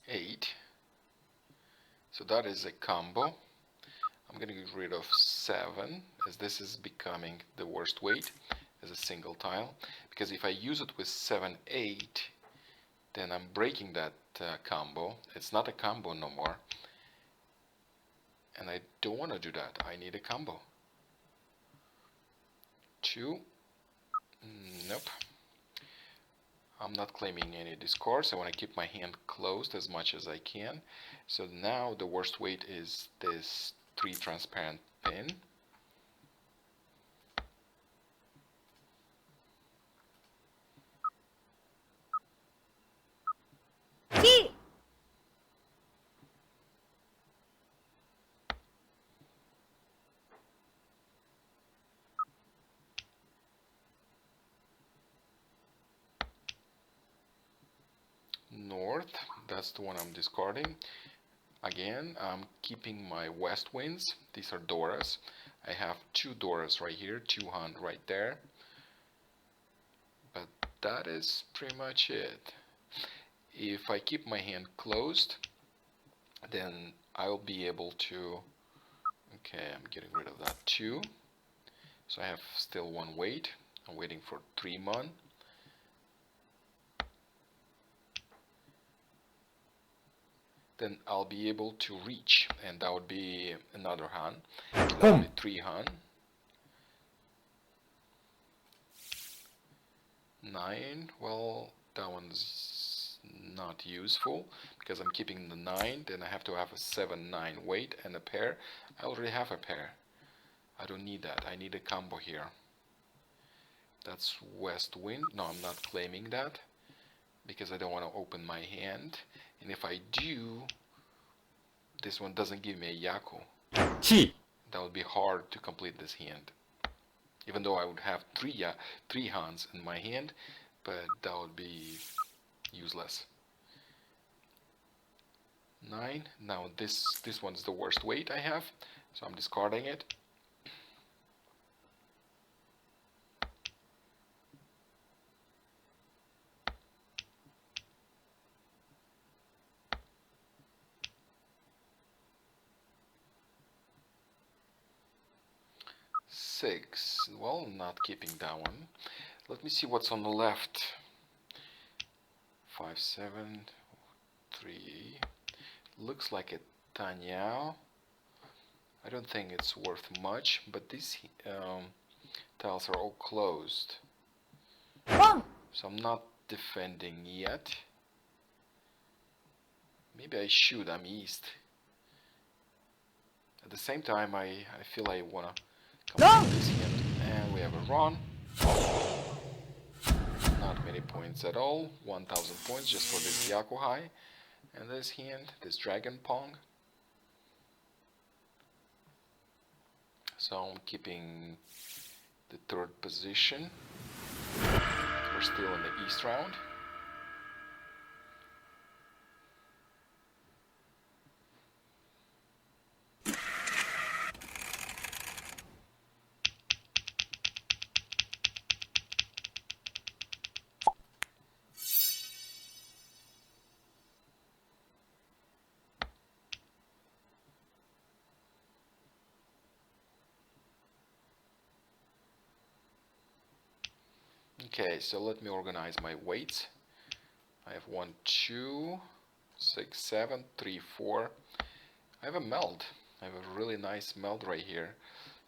Eight. So that is a combo. I'm going to get rid of 7, as this is becoming the worst weight as a single tile. Because if I use it with 7, 8, then I'm breaking that combo. It's not a combo no more. And I don't want to do that. I need a combo. 2. Nope. I'm not claiming any discards. I want to keep my hand closed as much as I can. So now the worst weight is this 3 transparent pin. T. North, that's the one I'm discarding. Again, I'm keeping my west winds. These are Doras. I have 2 Doras right here, 2 Hunt right there. But that is pretty much it. If I keep my hand closed, then I'll be able to... Okay, I'm getting rid of that 2. So I have still 1 weight. I'm waiting for 3 Mon. Then I'll be able to reach, and that would be another Han. That would be 3 Han. 9, well, that one's not useful because I'm keeping the 9. Then I have to have a 7, 9 weight and a pair. I already have a pair. I don't need that. I need a combo here. That's west wind. No, I'm not claiming that because I don't want to open my hand. And if I do, this one doesn't give me a Yaku. That would be hard to complete this hand. Even though I would have 3 Hans in my hand, but that would be useless. 9. Now this one's the worst weight I have, so I'm discarding it. Six. Well, not keeping that one. Let me see what's on the left. 5, 7, 3. Looks like a Tanyao. I don't think it's worth much, but these tiles are all closed. So I'm not defending yet. Maybe I should. I'm east. At the same time, I feel I want to complete this hand. And we have a run. Not many points at all. 1000 points just for this Yakuhai. And this hand, this Dragon Pong. So I'm keeping the 3rd position. We're still in the east round. Okay, so let me organize my weights. I have 1, 2, 6, 7, 3, 4. I have a meld. I have a really nice meld right here.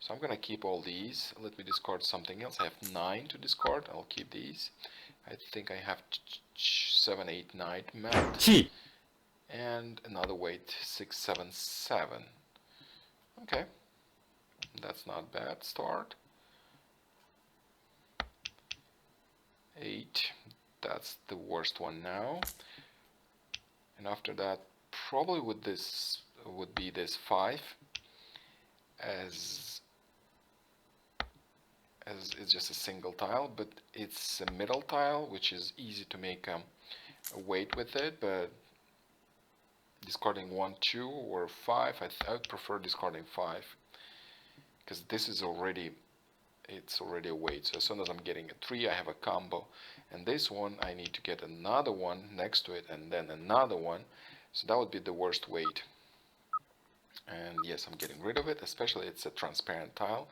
So I'm gonna keep all these. Let me discard something else. I have 9 to discard. I'll keep these. I think I have 7, 8, 9 meld. And another weight, 6, 7, 7. Okay, that's not bad start. 8, that's the worst one now. And after that, probably with this would be this 5. as it's just a single tile, but it's a middle tile, which is easy to make a weight with it, but discarding 1, 2, or 5, I would prefer discarding 5, because this is already, it's already a weight. So as soon as I'm getting a 3, I have a combo, and this one I need to get another one next to it, and then another one, so that would be the worst weight. And yes, I'm getting rid of it, especially it's a transparent tile.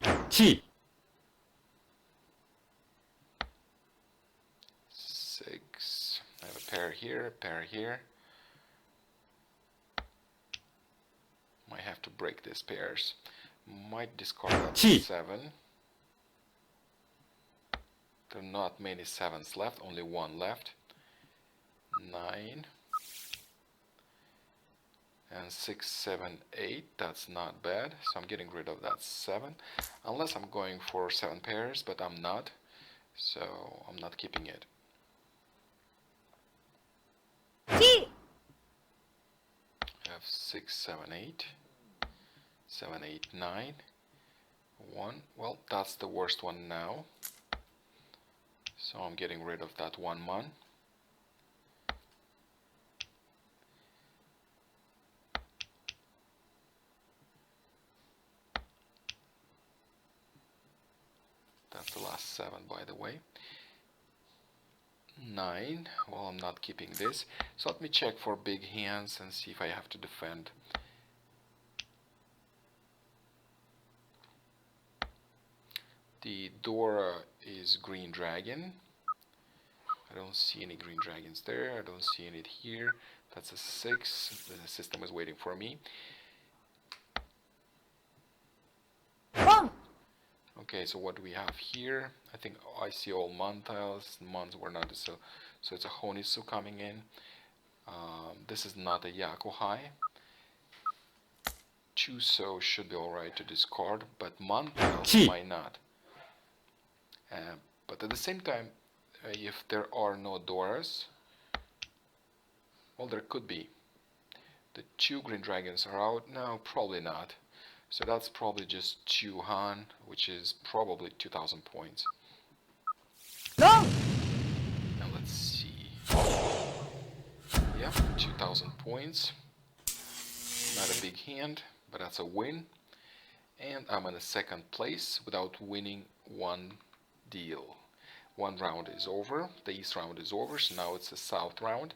7 6. I have a pair here, a pair here. Might have to break these pairs. Might discard that 7. There are not many 7s left, only 1 left. 9. And 6, 7, 8. That's not bad. So I'm getting rid of that 7. Unless I'm going for 7 pairs, but I'm not. So I'm not keeping it. 8 I have 6, 7, 8. 7, 8, 9. 1. Well, that's the worst one now. So I'm getting rid of that 1 mon. That's the last 7, by the way. 9. Well, I'm not keeping this. So let me check for big hands and see if I have to defend. The Dora is green dragon. I don't see any green dragons there. I don't see any here. That's a 6. The system is waiting for me. 1 Okay, so what do we have here? I think I see all mon tiles. Mons were not so it's a Honisu coming in. This is not a Yakuhai. Chuso should be alright to discard, but mon tiles might not. But at the same time, if there are no Doras, well, there could be. The 2 green dragons are out now, probably not. So that's probably just 2 Han, which is probably 2,000 points. No! Now let's see. Yeah, 2,000 points. Not a big hand, but that's a win. And I'm in a 2nd place without winning 1 deal. 1 round is over. The East round is over, so now it's the South round.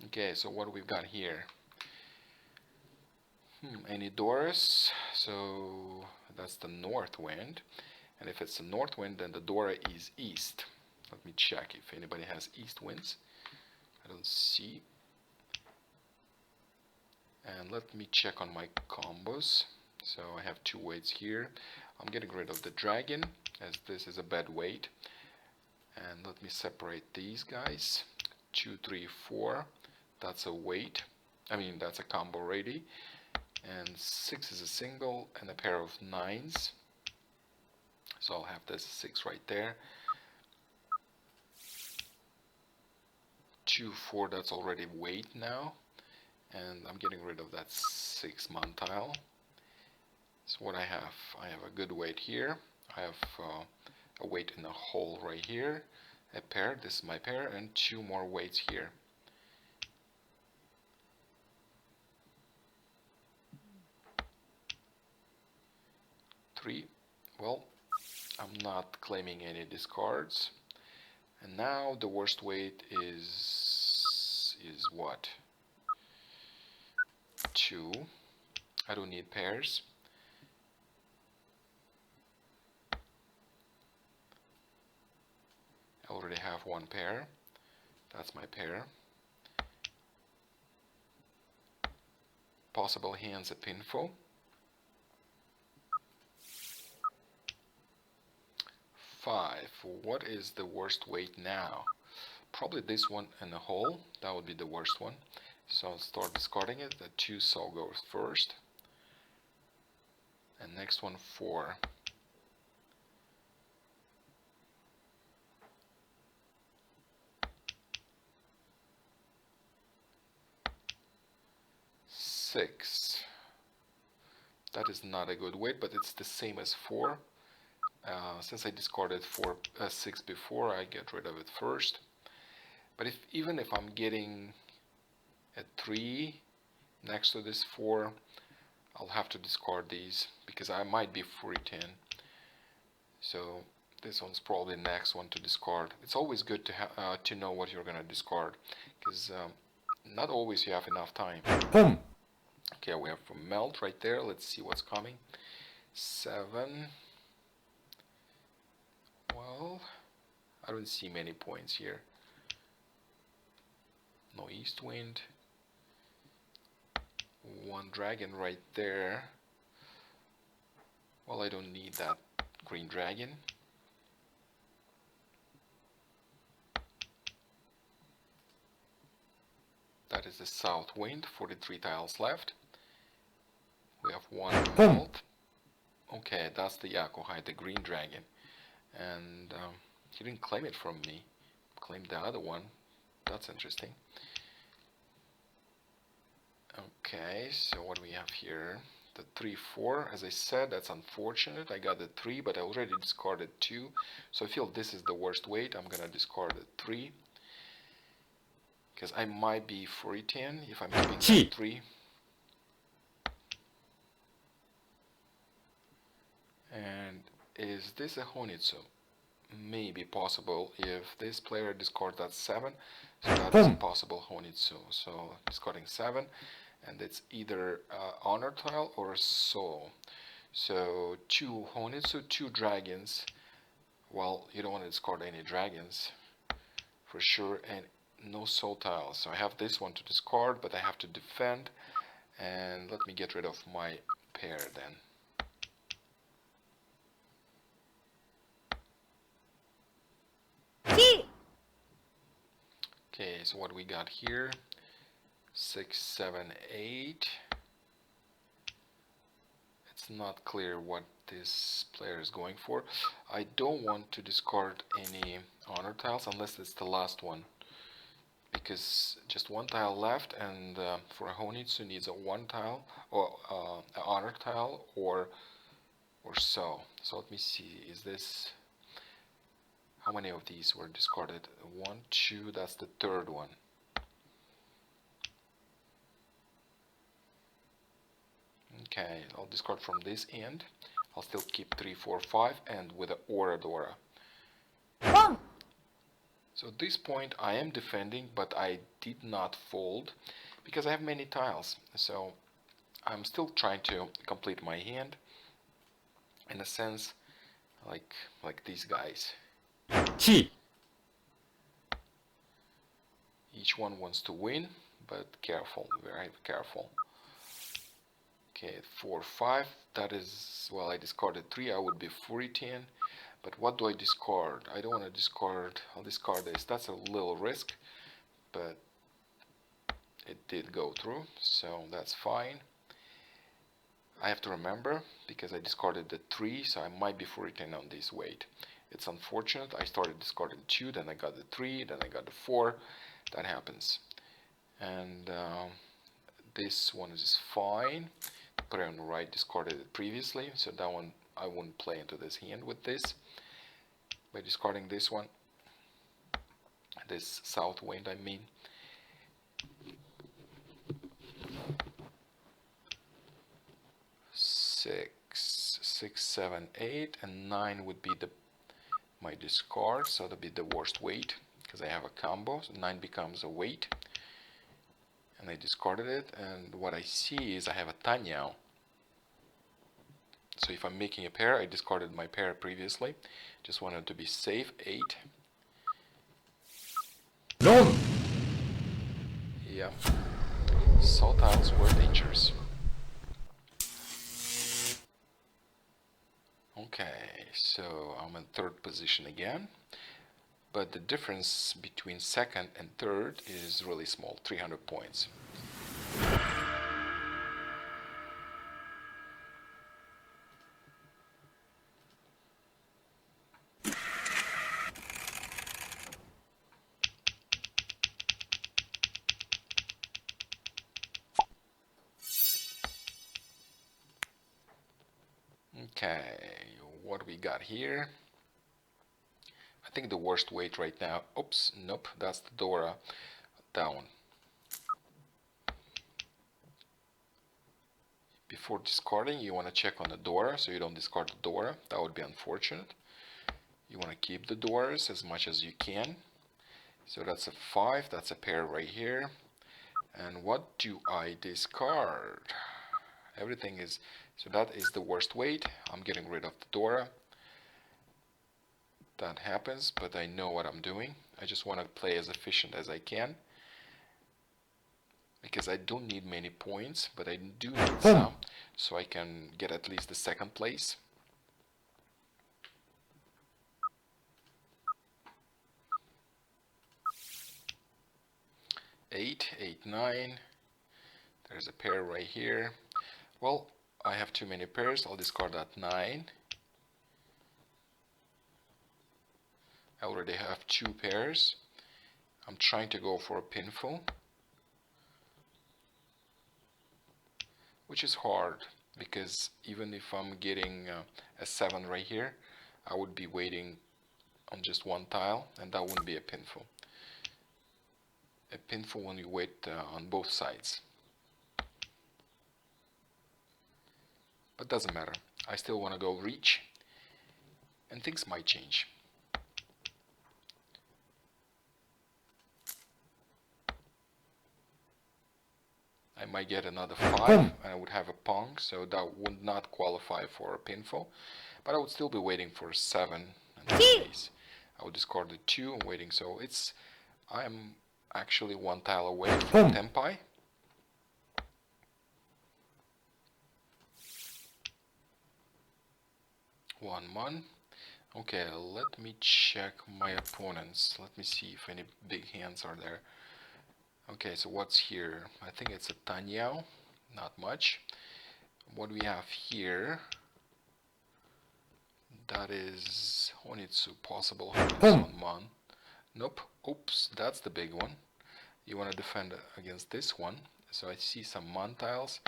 Okay, so what we've got here? Any Doras? So that's the north wind. And if it's the north wind, then the Dora is east. Let me check if anybody has east winds. I don't see. And let me check on my combos. So I have 2 weights here. I'm getting rid of the dragon, as this is a bad weight. And let me separate these guys. 2, 3, 4. That's a weight. I mean, that's a combo ready. And 6 is a single and a pair of 9s. So I'll have this 6 right there. 2, 4, that's already weight now. And I'm getting rid of that 6 mon tile. So what I have a good weight here. I have a weight in a hole right here. A pair, this is my pair, and 2 more weights here. Well, I'm not claiming any discards. And now the worst weight is what? 2. I don't need pairs. I already have 1 pair. That's my pair. Possible hands at pinfo. 5. What is the worst weight now? Probably this one and a hole. That would be the worst one. So I'll start discarding it. The 2 soul goes first. And next one 4. Six. That is not a good weight, but it's the same as 4. Since I discarded 6 before, I get rid of it first. But even if I'm getting a 3 next to this 4, I'll have to discard these because I might be free 10. So this one's probably the next one to discard. It's always good to know what you're gonna discard, because not always you have enough time. Boom. Okay, we have a melt right there. Let's see what's coming. 7. Well, I don't see many points here. No east wind. 1 dragon right there. Well, I don't need that green dragon. That is the south wind. 43 tiles left. We have 1 melt. Okay, that's the Yakuhai, the green dragon. And he didn't claim it from me. Claimed the other one. That's interesting. Okay, so what do we have here? The 3, 4. As I said, that's unfortunate. I got the 3, but I already discarded 2. So I feel this is the worst weight. I'm gonna discard the 3. Because I might be free 10 if I'm keeping that 3. And is this a Honitsu? Maybe possible if this player discards that 7. So that is a possible Honitsu. So discarding 7, and it's either honor tile or a soul. So 2 Honitsu, 2 dragons. Well, you don't want to discard any dragons for sure, and no soul tiles. So I have this one to discard, but I have to defend. And let me get rid of my pair then. Okay, so what we got here? 6, 7, 8. It's not clear what this player is going for. I don't want to discard any honor tiles unless it's the last one, because just 1 tile left, and for a Honitsu needs a 1 tile or an honor tile or so. So let me see, is this, how many of these were discarded? 1, 2, that's the 3rd one. Okay, I'll discard from this end. I'll still keep 3, 4, 5, and with the Oradora. So at this point I am defending, but I did not fold because I have many tiles. So I'm still trying to complete my hand, in a sense, like these guys. Each one wants to win, but careful, very careful. Okay, 4, 5, that is, well, I discarded 3, I would be free 10. But what do I discard? I don't want to discard, I'll discard this. That's a little risk, but it did go through, so that's fine. I have to remember, because I discarded the 3, so I might be free 10 on this weight. It's unfortunate, I started discarding 2, then I got the 3, then I got the 4. That happens. And this one is fine. Player on the right discarded it previously, so that one I wouldn't play into this hand with this. By discarding this one, this south wind I mean. Six, 7, 8, and 9 would be my discard, so that'd be the worst weight because I have a combo. So 9 becomes a weight, and I discarded it. And what I see is I have a Tanyao. So if I'm making a pair, I discarded my pair previously. Just wanted to be safe. 8. No. Yeah. Soul tiles were dangerous. Okay, so I'm in 3rd position again. But the difference between 2nd and 3rd is really small, 300 points. Okay, what we got here? I think the worst weight right now. Oops, nope, that's the Dora down. Before discarding, you want to check on the Dora so you don't discard the Dora. That would be unfortunate. You want to keep the Doras as much as you can. So that's a 5, that's a pair right here. And what do I discard? Everything is, so that is the worst weight. I'm getting rid of the Dora. That happens, but I know what I'm doing. I just want to play as efficient as I can. Because I don't need many points, but I do need some, so I can get at least the second place. Eight, 9. There's a pair right here. Well, I have too many pairs. I'll discard that 9. I already have 2 pairs. I'm trying to go for a pinfall, which is hard because even if I'm getting a 7 right here, I would be waiting on just one tile, and that wouldn't be a pinfall. A pinfall when you wait on both sides. But doesn't matter. I still want to go reach, and things might change. I might get another 5 and I would have a pong, so that would not qualify for a pinfall, but I would still be waiting for a 7 and the ace. I would discard the 2 and waiting, so I'm actually one tile away from Tempai. One. Okay, let me check my opponents. Let me see if any big hands are there. Okay, so what's here? I think it's a Tanyao, not much. What do we have here? That is Honitsu, possible Honitsu on Mon. Nope, oops, that's the big one. You want to defend against this one. So I see some Mon tiles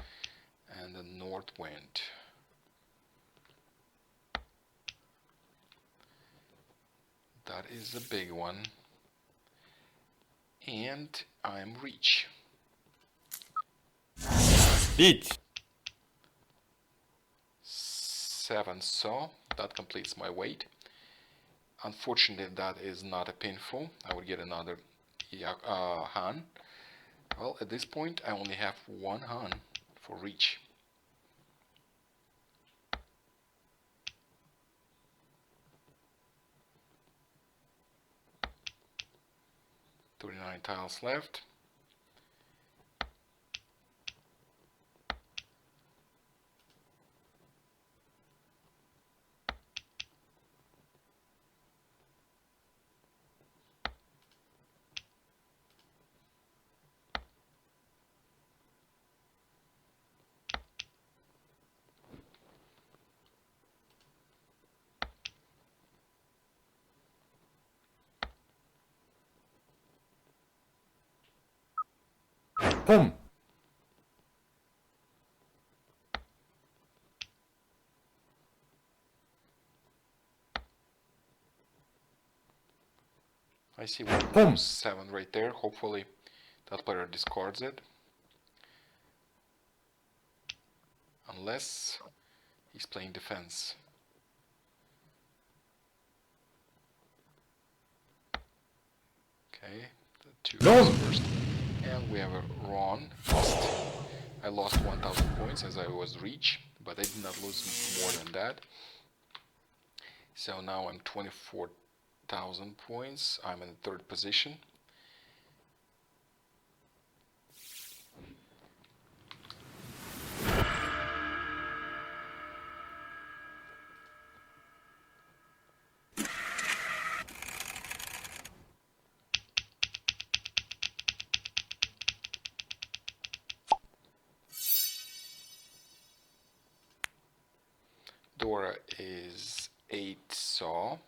and the North Wind. That is a big one. And I'm Reach. Riichi. 7, so that completes my weight. Unfortunately, that is not a pinfall. I would get another Han. Well, at this point, I only have one Han for Reach. Tiles left. Boom. I see one of those 7 right there. Hopefully that player discards it. Unless he's playing defense. Okay, the 2 goes first. And we have a Ron. I lost 1,000 points as I was Reach, but I did not lose more than that. So now I'm 24,000 points. I'm in the 3rd position. Dora is 8 saw.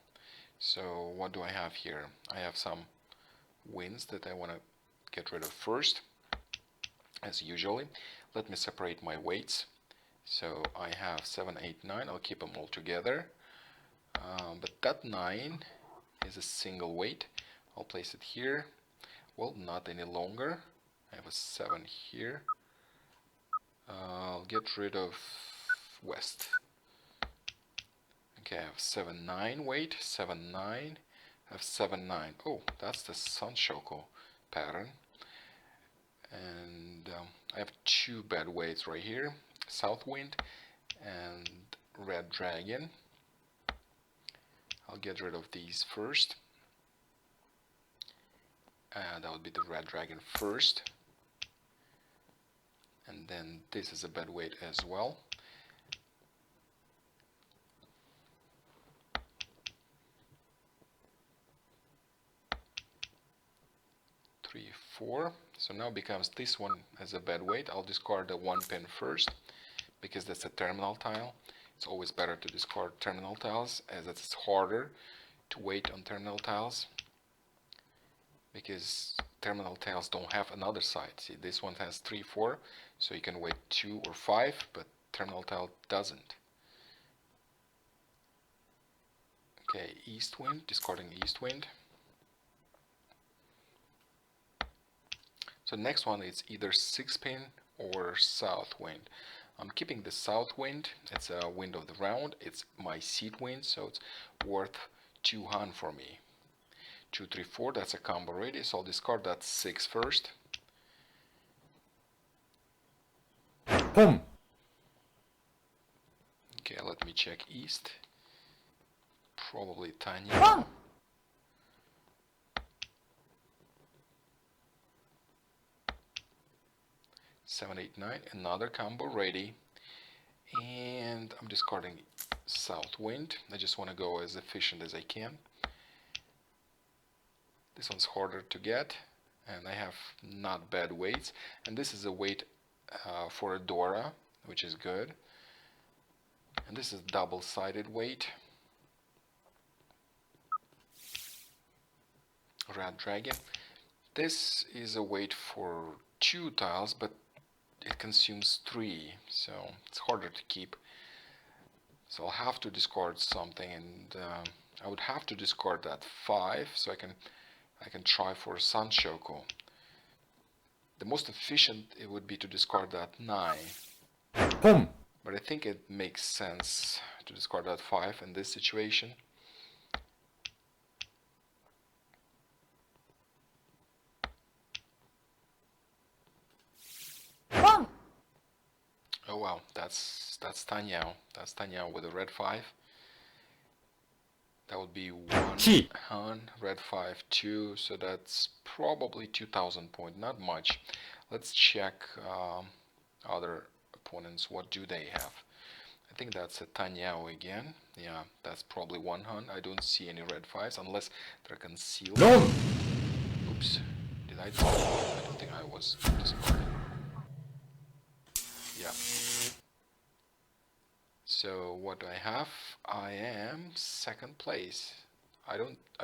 So what do I have here? I have some wins that I want to get rid of first, as usually. Let me separate my weights. So I have 7, 8, 9. I'll keep them all together. But that 9 is a single weight. I'll place it here. Well, not any longer. I have a 7 here. I'll get rid of west. Okay, I have 7, 9 weight. 7, 9. I have 7, 9. Oh, that's the Sanshoko pattern. And I have 2 bad weights right here. South wind and red dragon. I'll get rid of these first. That would be the red dragon first. And then this is a bad weight as well. Three, 4. So now becomes this one as a bad weight. I'll discard the 1 pin first because that's a terminal tile. It's always better to discard terminal tiles as it's harder to wait on terminal tiles because terminal tiles don't have another side. See, this one has 3, 4, so you can wait 2 or 5, but terminal tile doesn't. Okay, east wind, discarding east wind. So next one is either 6 pin or south wind. I'm keeping the south wind. It's a wind of the round. It's my seed wind, so it's worth 2 Han for me. 2, 3, 4. That's a combo ready. So I'll discard that 6 first. Boom. Okay, let me check east. Probably Tanya. 7, 8, 9, another combo ready, and I'm discarding south wind. I just want to go as efficient as I can. This one's harder to get, and I have not bad weights, and this is a weight for a Dora, which is good, and this is double-sided weight. Red dragon. This is a weight for 2 tiles, but it consumes 3, so it's harder to keep. So I'll have to discard something, and I would have to discard that 5, so I can try for Sanshoko. The most efficient it would be to discard that 9. Boom. But I think it makes sense to discard that 5 in this situation. Oh wow, that's Tanyao. That's Tanyao with a red 5. That would be 1 Han, red 5, 2, so that's probably 2000 point, not much. Let's check other opponents, what do they have? I think that's a Tanyao again. Yeah, that's probably 1 Han. I don't see any red 5s unless they're concealed. No. Oops, did I do it? I don't think I was discarded. Yeah. So what do I have? I am 2nd place. I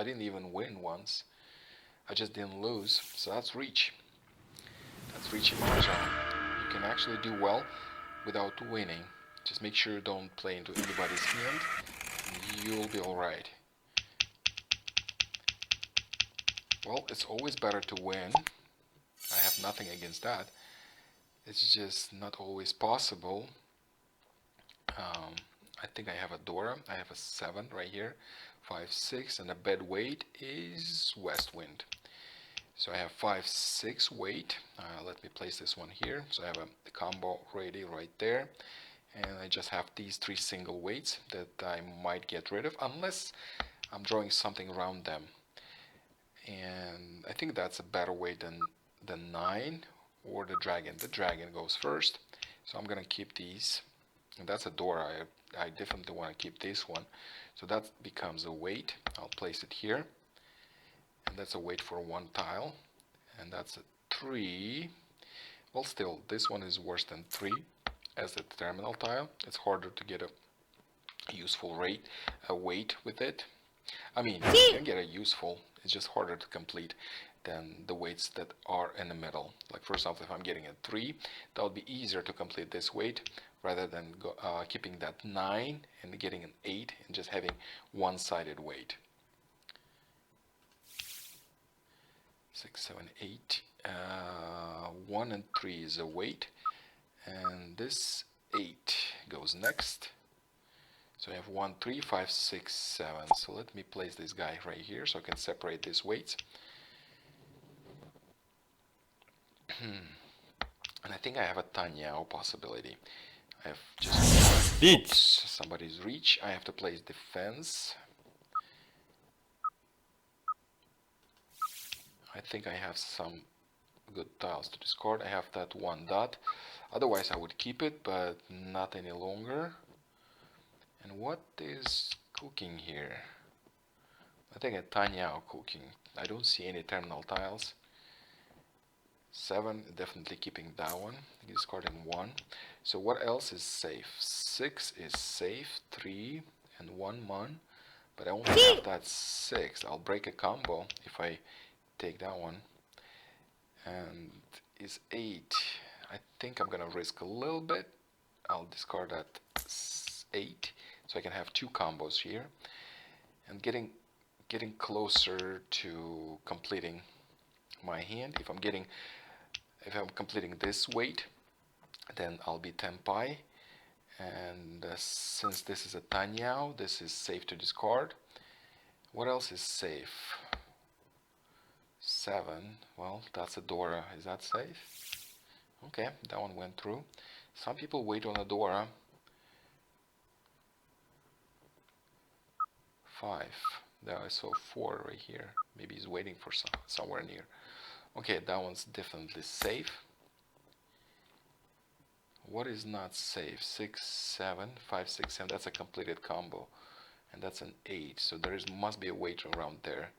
didn't even win once. I just didn't lose. So that's Riichi. That's Riichi Mahjong. You can actually do well without winning. Just make sure you don't play into anybody's hand, and you'll be alright. Well, it's always better to win. I have nothing against that. It's just not always possible. I think I have a Dora. I have a 7 right here, 5, 6, and a bad weight is west wind. So I have 5, 6 weight. Let me place this one here. So I have a combo ready right there, and I just have these 3 single weights that I might get rid of unless I'm drawing something around them. And I think that's a better weight than the 9 or the dragon. The dragon goes first, so I'm gonna keep these. And that's a Dora. I definitely want to keep this one. So that becomes a weight. I'll place it here. And that's a weight for 1 tile. And that's a 3. Well, still, this one is worse than 3 as a terminal tile. It's harder to get a useful weight with it. I mean, you can get a useful. It's just harder to complete. than the weights that are in the middle. Like for example, if I'm getting a 3, that would be easier to complete this weight rather than keeping that 9 and getting an 8 and just having one-sided weight. 6, 7, 8. 1 and 3 is a weight, and this 8 goes next. So I have 1, 3, 5, 6, 7. So let me place this guy right here so I can separate these weights. And I think I have a Tanyao possibility. I have just Reach. somebody's reach. I have to place defense. I think I have some good tiles to discard. I have that 1 dot. Otherwise I would keep it, but not any longer. And what is cooking here? I think a Tanyao cooking. I don't see any terminal tiles. 7, definitely keeping that one. Discarding 1. So what else is safe? 6 is safe. 3 and 1 mon. But I only have that 6. I'll break a combo if I take that one. And is 8. I think I'm gonna risk a little bit. I'll discard that 8 so I can have 2 combos here. And getting closer to completing my hand. If I'm completing this weight, then I'll be Tenpai. And since this is a Tanyao, this is safe to discard. What else is safe? 7. Well, that's a Dora. Is that safe? Okay, that one went through. Some people wait on a Dora. 5. There I saw 4 right here. Maybe he's waiting for somewhere near. Okay, that one's definitely safe. What is not safe? 6, 7, 5, 6, 7. That's a completed combo. And that's an 8. So there must be a weight around there.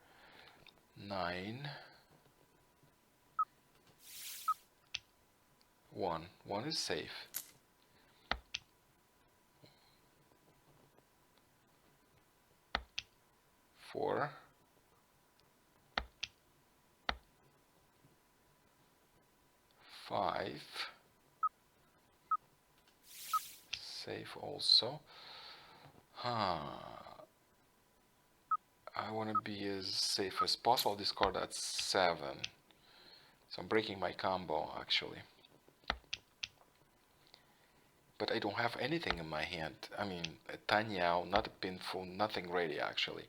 9. 1. 1 is safe. 4. 5. Safe also. I want to be as safe as possible. I'll discard that 7. So I'm breaking my combo actually. But I don't have anything in my hand. I mean, a Tanyao, not a pinful, nothing ready actually.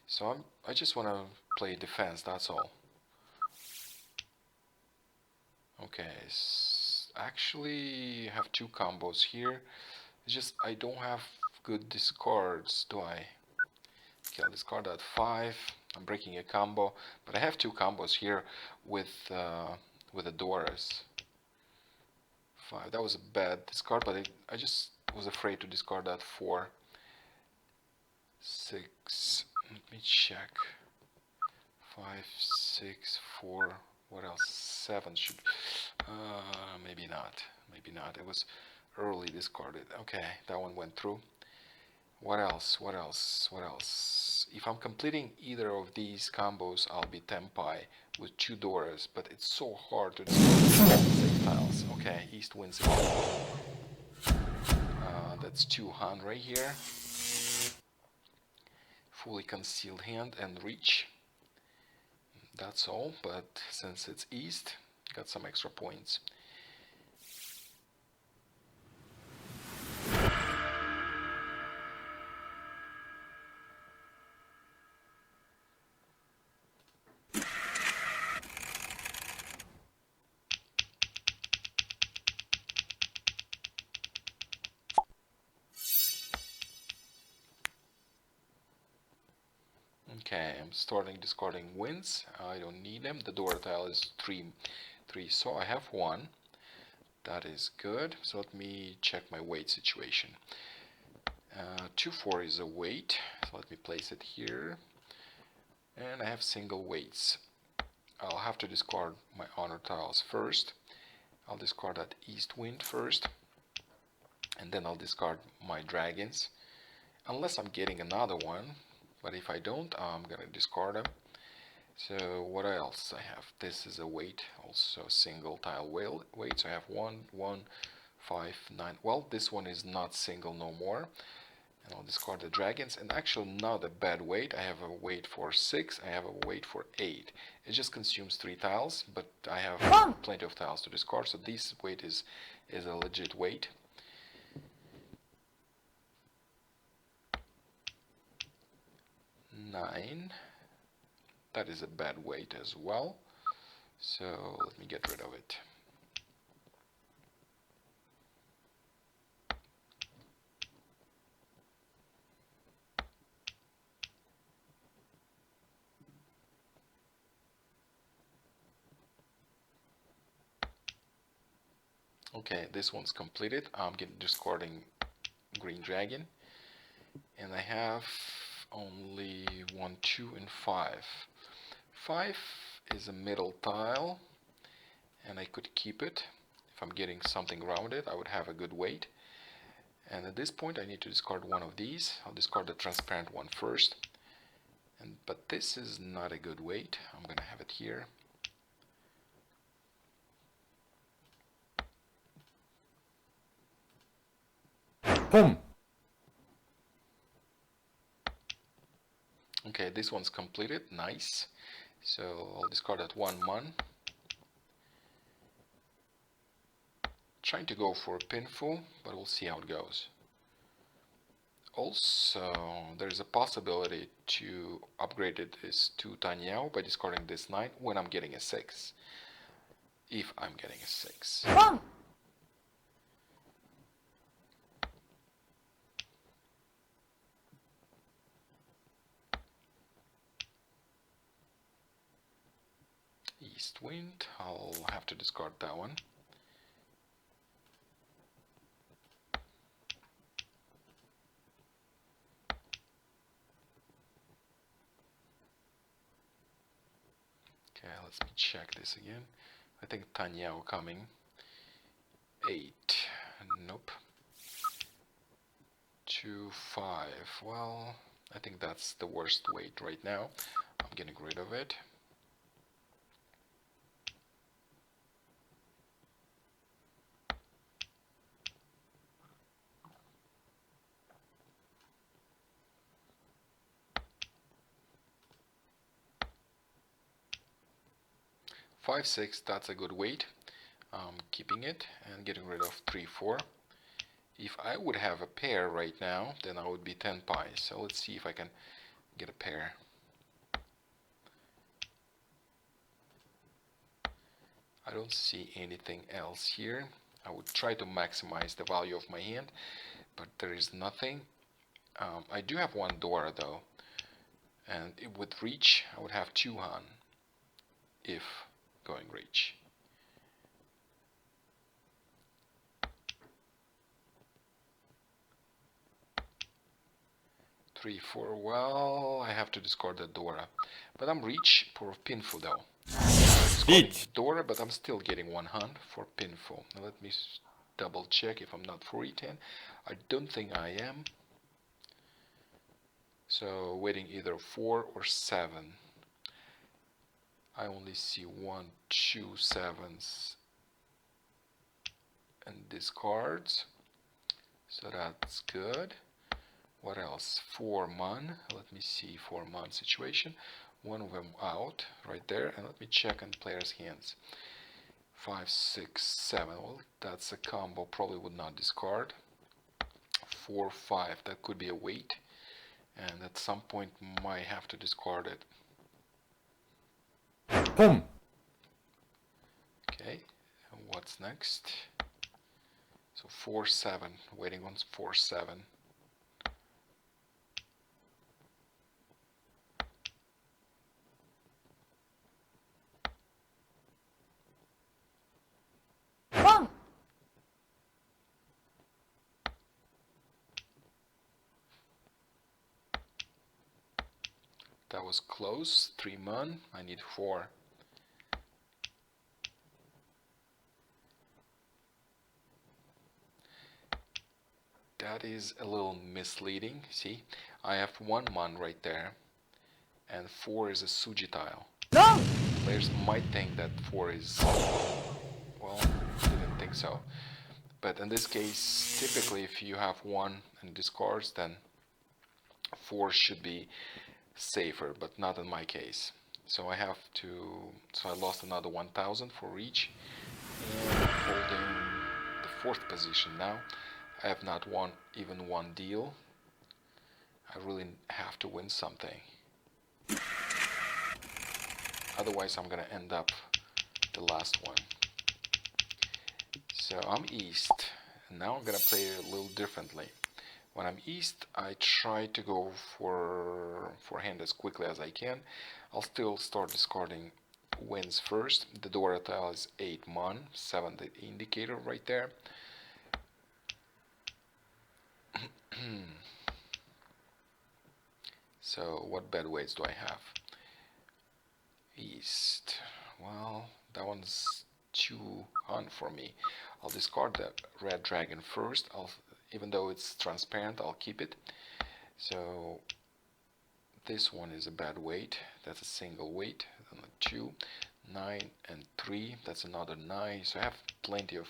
So I just want to play defense, that's all. Okay, actually I have 2 combos here. It's just I don't have good discards, do I? Okay, I'll discard that 5. I'm breaking a combo, but I have 2 combos here with the Doras. 5. That was a bad discard, but I just was afraid to discard that 4. 6. Let me check. 5, 6, 4. What else? 7 should. Maybe not. Maybe not. It was early discarded. Okay, that one went through. What else? What else? What else? If I'm completing either of these combos, I'll be Tenpai with 2 Doras, but it's so hard to discard safe tiles. Okay, East wins again. That's 2 Han right here. Fully concealed hand and reach. That's all, but since it's East, got some extra points. Okay, I'm starting discarding wins. I don't need them. The door tile is 3, so I have 1. That is good. So let me check my weight situation. 2, 4 is a weight. So let me place it here. And I have single weights. I'll have to discard my honor tiles first. I'll discard that east wind first. And then I'll discard my dragons. Unless I'm getting another one. But if I don't, I'm gonna discard them. So what else I have? This is a weight, also single tile weight. So I have 1, 1, 5, 9. Well, this one is not single no more. And I'll discard the dragons. And actually not a bad weight. I have a weight for 6. I have a weight for 8. It just consumes 3 tiles, but I have plenty of tiles to discard. So this weight is a legit weight. Nine. That is a bad weight as well. So let me get rid of it. Okay, this one's completed. I'm discarding green dragon. And I have only 1, 2, and 5. 5 is a middle tile, and I could keep it. If I'm getting something around it, I would have a good weight. And at this point, I need to discard one of these. I'll discard the transparent one first. But this is not a good weight. I'm going to have it here. Boom. Okay, this one's completed. Nice. So I'll discard that 1 mon. Trying to go for a pinful, but we'll see how it goes. Also, there's a possibility to upgrade this to Tanyao by discarding this 9 when I'm getting a 6. If I'm getting a 6. East wind, I'll have to discard that one. Okay, let me check this again. I think Tanyao coming. 8. Nope. 2, 5. Well, I think that's the worst weight right now. I'm getting rid of it. Five, 6, that's a good weight. Keeping it and getting rid of 3, 4. If I would have a pair right now, then I would be 10 pies. So let's see if I can get a pair. I don't see anything else here. I would try to maximize the value of my hand, but there is nothing. I do have 1 Dora though, and with reach I would have 2 Han if going reach. Three, 4. Well, I have to discard the Dora, but I'm reach for pinful though. Reach. Dora, but I'm still getting 1 Han for pinful. Now let me double check if I'm not 4E10. I don't think I am. So waiting either 4 or 7. I only see 1, 2 7s and discards. So that's good. What else? 4 mon. Let me see 4 mon situation. One of them out right there, and let me check on players' hands. 5, 6, 7. Well, that's a combo. Probably would not discard. 4, 5. That could be a weight, and at some point might have to discard it. Boom. Okay, and what's next? So 4, 7. Waiting on 4, 7. That was close. 3 mon. I need 4. That is a little misleading. See, I have 1 mon right there, and 4 is a Suji tile. No! Players might think that 4 is... Well, didn't think so. But in this case, typically if you have 1 and discards, then 4 should be safer, but not in my case. So I have to... So I lost another 1000 for Riichi. And holding the 4th position now. I have not won even one deal. I really have to win something. Otherwise I'm gonna end up the last one. So I'm east, and now I'm gonna play it a little differently. When I'm east, I try to go for hand as quickly as I can. I'll still start discarding wins first. The Dora tile is 8 mon, 7 the indicator right there. So what bad weights do I have? East. Well, that one's too on for me. I'll discard the red dragon first. Even though it's transparent, I'll keep it. So this one is a bad weight. That's a single weight. 2, 9, and 3. That's another 9. So I have plenty of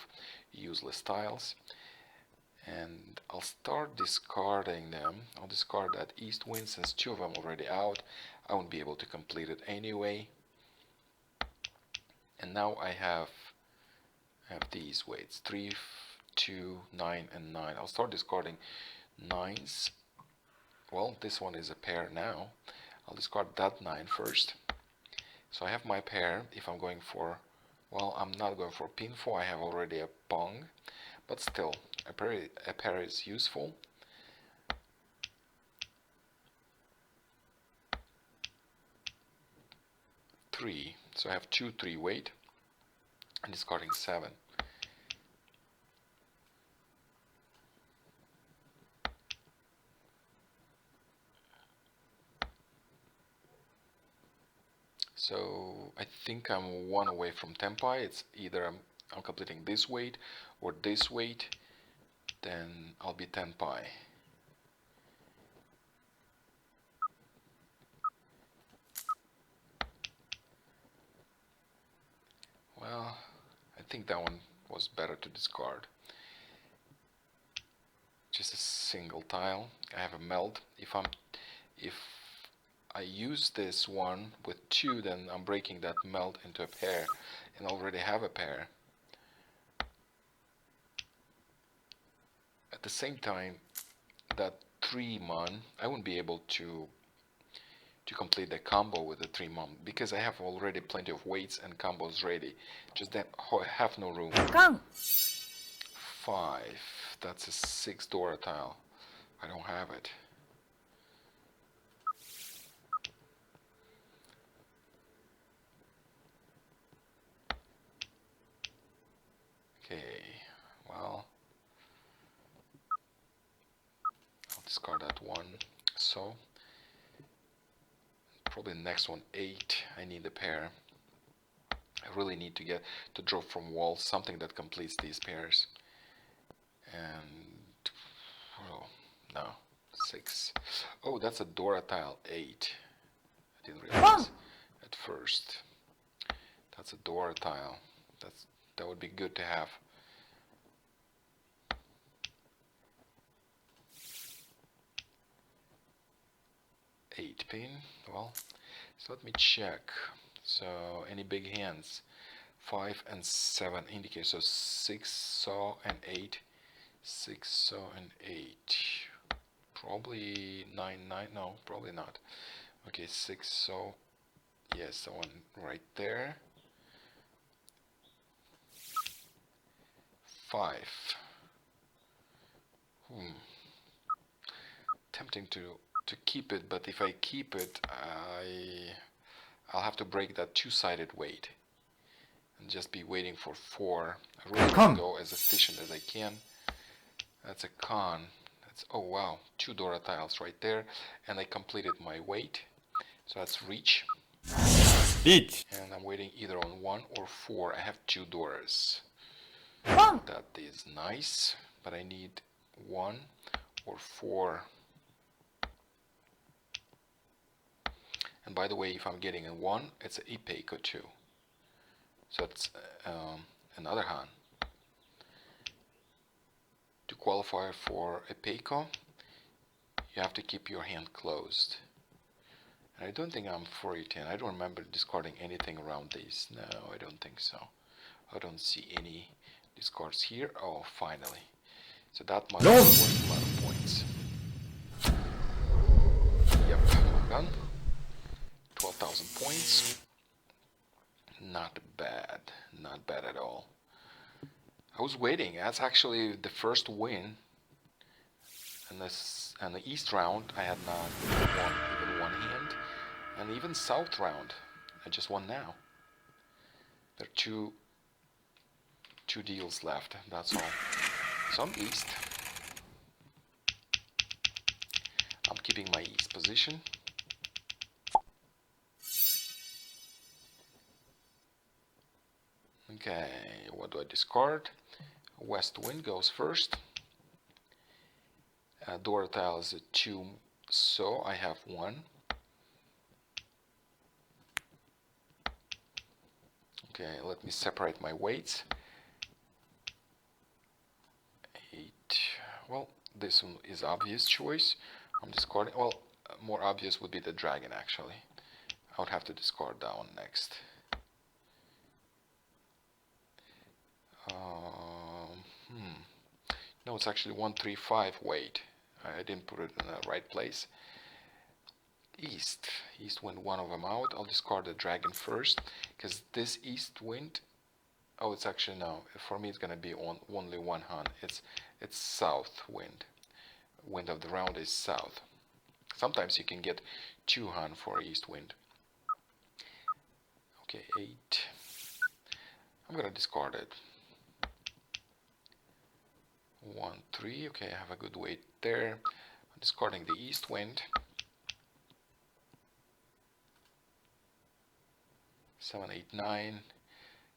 useless tiles. And I'll start discarding them. I'll discard that east wind since 2 of them already out. I won't be able to complete it anyway. And now I have these weights: 3, 2, 9, and 9. I'll start discarding 9s. Well, this one is a pair now. I'll discard that 9 first. So I have my pair. If I'm going for, well, I'm not going for pin 4. I have already a pong, but still, a pair is useful. Three. So I have 2 3 weight. And discarding 7. So I think I'm 1 away from Tempai. It's either I'm completing this weight or this weight, then I'll be Tempai. Well, I think that one was better to discard. Just a single tile. I have a meld. If I use this one with 2, then I'm breaking that meld into a pair, and I already have a pair. At the same time, that 3 mon, I wouldn't be able to complete the combo with the 3 mon because I have already plenty of weights and combos ready. Just that I have no room. Come. 5. That's a 6 Dora tile. I don't have it. Okay, well, I'll discard that one. So probably the next one, 8. I need a pair. I really need to get to draw from walls something that completes these pairs. And oh no, 6. Oh, that's a Dora tile, 8. I didn't realize at first. That's a Dora tile. That would be good to have. Eight pin. Well, so let me check. So any big hands? 5 and 7 indicate. So 6 saw and 8. 6 saw and 8. Probably 9 9. No, probably not. Okay, 6 saw. Yes, the one right there. 5. Tempting to keep it, but if I keep it, I'll have to break that 2-sided weight and just be waiting for 4. I really want to go as efficient as I can. That's a con. That's, oh wow, 2 Dora tiles right there, and I completed my weight. So that's Riichi. And I'm waiting either on 1 or 4. I have 2 Doras. That is nice, but I need 1 or 4. And by the way, if I'm getting a 1, it's a Ipeiko too. So it's another hand. To qualify for a Ipeiko, you have to keep your hand closed. And I don't think I'm 4-10. I don't remember discarding anything around these. No, I don't think so. I don't see any discards here. Oh, finally. So that must be worth a lot of points. Yep, I'm done. 12,000 points. Not bad. Not bad at all. I was waiting. That's actually the first win. And the East round, I had not won even one hand. And even South round, I just won now. There are two deals left. That's all. So I'm East. I'm keeping my East position. Okay, what do I discard? West wind goes first. Door tile is a 2, so I have 1. Okay, let me separate my weights. 8. Well, this one is obvious choice. I'm discarding. Well, more obvious would be the dragon actually. I would have to discard that one next. No, it's actually 135 weight. I didn't put it in the right place. East wind, one of them out. I'll discard the dragon first, because this east wind, oh, it's actually, no, for me it's gonna be only one hand. It's south wind. Wind of the round is south. Sometimes you can get 2 hand for east wind. Okay, 8. I'm gonna discard it. 1, 3. Okay, I have a good weight there. I'm discarding the east wind. 7, 8, 9.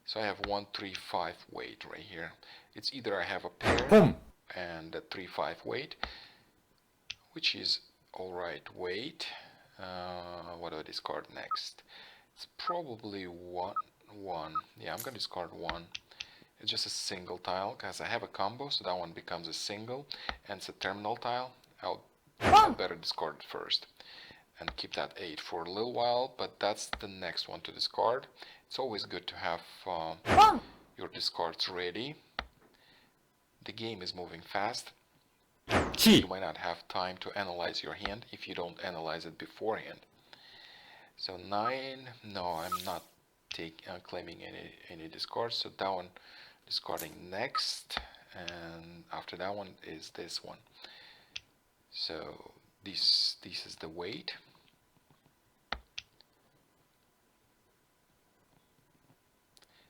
So I have 1, 3, 5 weight right here. It's either I have a pair and a 3, 5 weight, which is alright weight. What do I discard next? It's probably 1. Yeah, I'm gonna discard 1. It's just a single tile because I have a combo, so that one becomes a single, and it's a terminal tile. I'd better discard it first and keep that 8 for a little while, but that's the next one to discard. It's always good to have your discards ready. The game is moving fast. You might not have time to analyze your hand if you don't analyze it beforehand. So 9, no, I'm not claiming any discards, so that one discarding next, and after that one is this one. So this is the weight.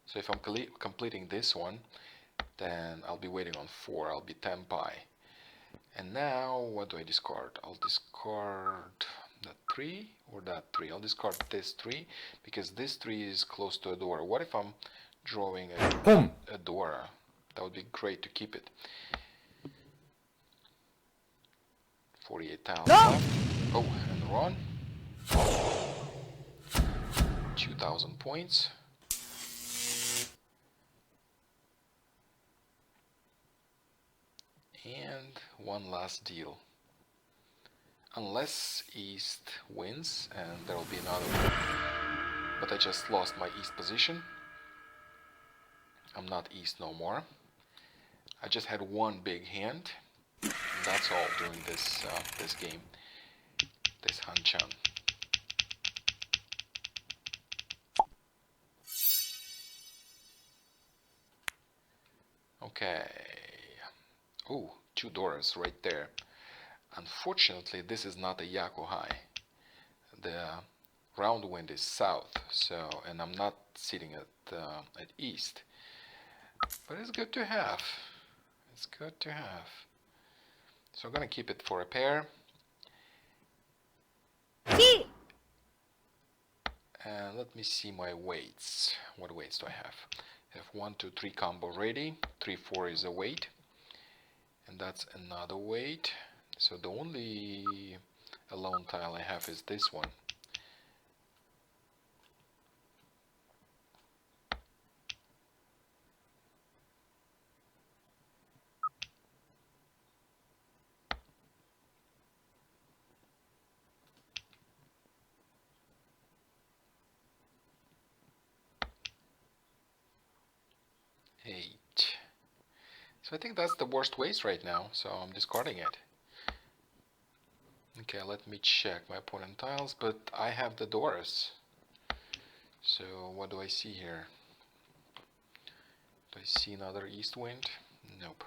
So if I'm completing this one, then I'll be waiting on 4. I'll be 10 pi. And now what do I discard? I'll discard that 3 or that 3. I'll discard this 3 because this 3 is close to a door. What if I'm drawing a door? That would be great to keep it. 48,000 left. Oh, and run. 2,000 points. And one last deal. Unless East wins, and there will be another one. But I just lost my East position. I'm not East no more. I just had one big hand. And that's all during this this game. This Hanchan. Okay. Oh, 2 doors right there. Unfortunately, this is not a Yakuhai. The round wind is south, so, and I'm not sitting at east. But it's good to have. It's good to have. So I'm gonna keep it for a pair. And let me see my weights. What weights do I have? I have 1, 2, 3 combo ready. 3, 4 is a weight. And that's another weight. So the only alone tile I have is this one. 8. So I think that's the worst waste right now, so I'm discarding it. Okay, let me check my opponent tiles, but I have the Doris. So what do I see here? Do I see another East Wind? Nope.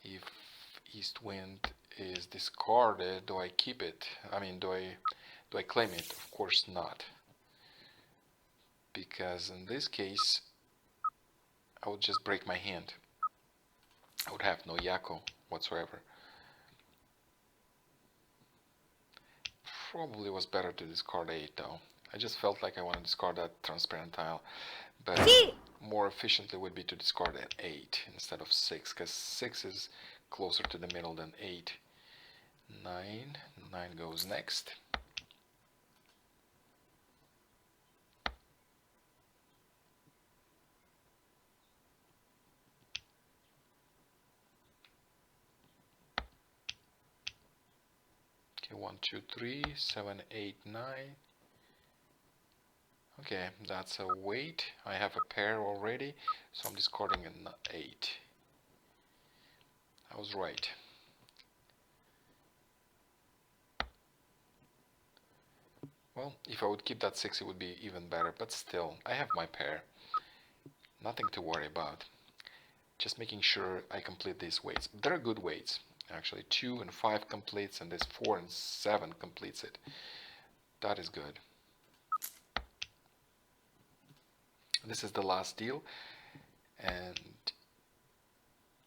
If East Wind is discarded, do I keep it? I mean, do I claim it? Of course not. Because in this case, I would just break my hand. I would have no Yako whatsoever. Probably was better to discard 8 though. I just felt like I want to discard that transparent tile, but more efficiently would be to discard an 8 instead of 6, because 6 is closer to the middle than 8. 9 goes next. Okay, 1 2 3 7 8 9. Okay, that's a weight. I have a pair already, so I'm discarding an 8. I was right. Well, if I would keep that 6, it would be even better, but still, I have my pair. Nothing to worry about. Just making sure I complete these weights. They're good weights. Actually, 2 and 5 completes, and this 4 and 7 completes it. That is good. This is the last deal, and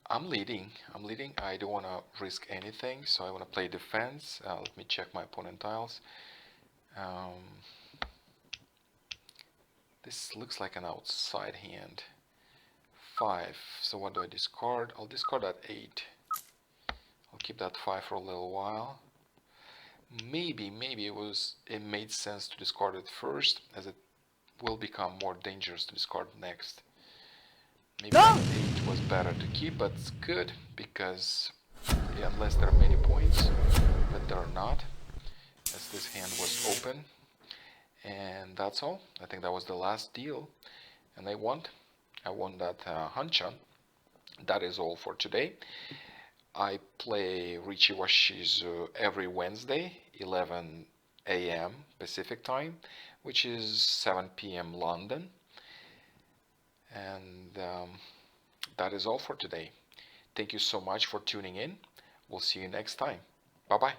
I'm leading. I don't want to risk anything, so I want to play defense. Let me check my opponent tiles. This looks like an outside hand. 5. So what do I discard? I'll discard that 8. I'll keep that 5 for a little while. Maybe it made sense to discard it first, as it will become more dangerous to discard next. Maybe that 8 was better to keep, but it's good because unless there are many points, but there are not, as this hand was open. And that's all. I think that was the last deal, and I won that Hanchan. That is all for today. I play Riichi Washizu every Wednesday, 11 a.m. Pacific time, which is 7 p.m. London. And that is all for today. Thank you so much for tuning in. We'll see you next time. Bye-bye.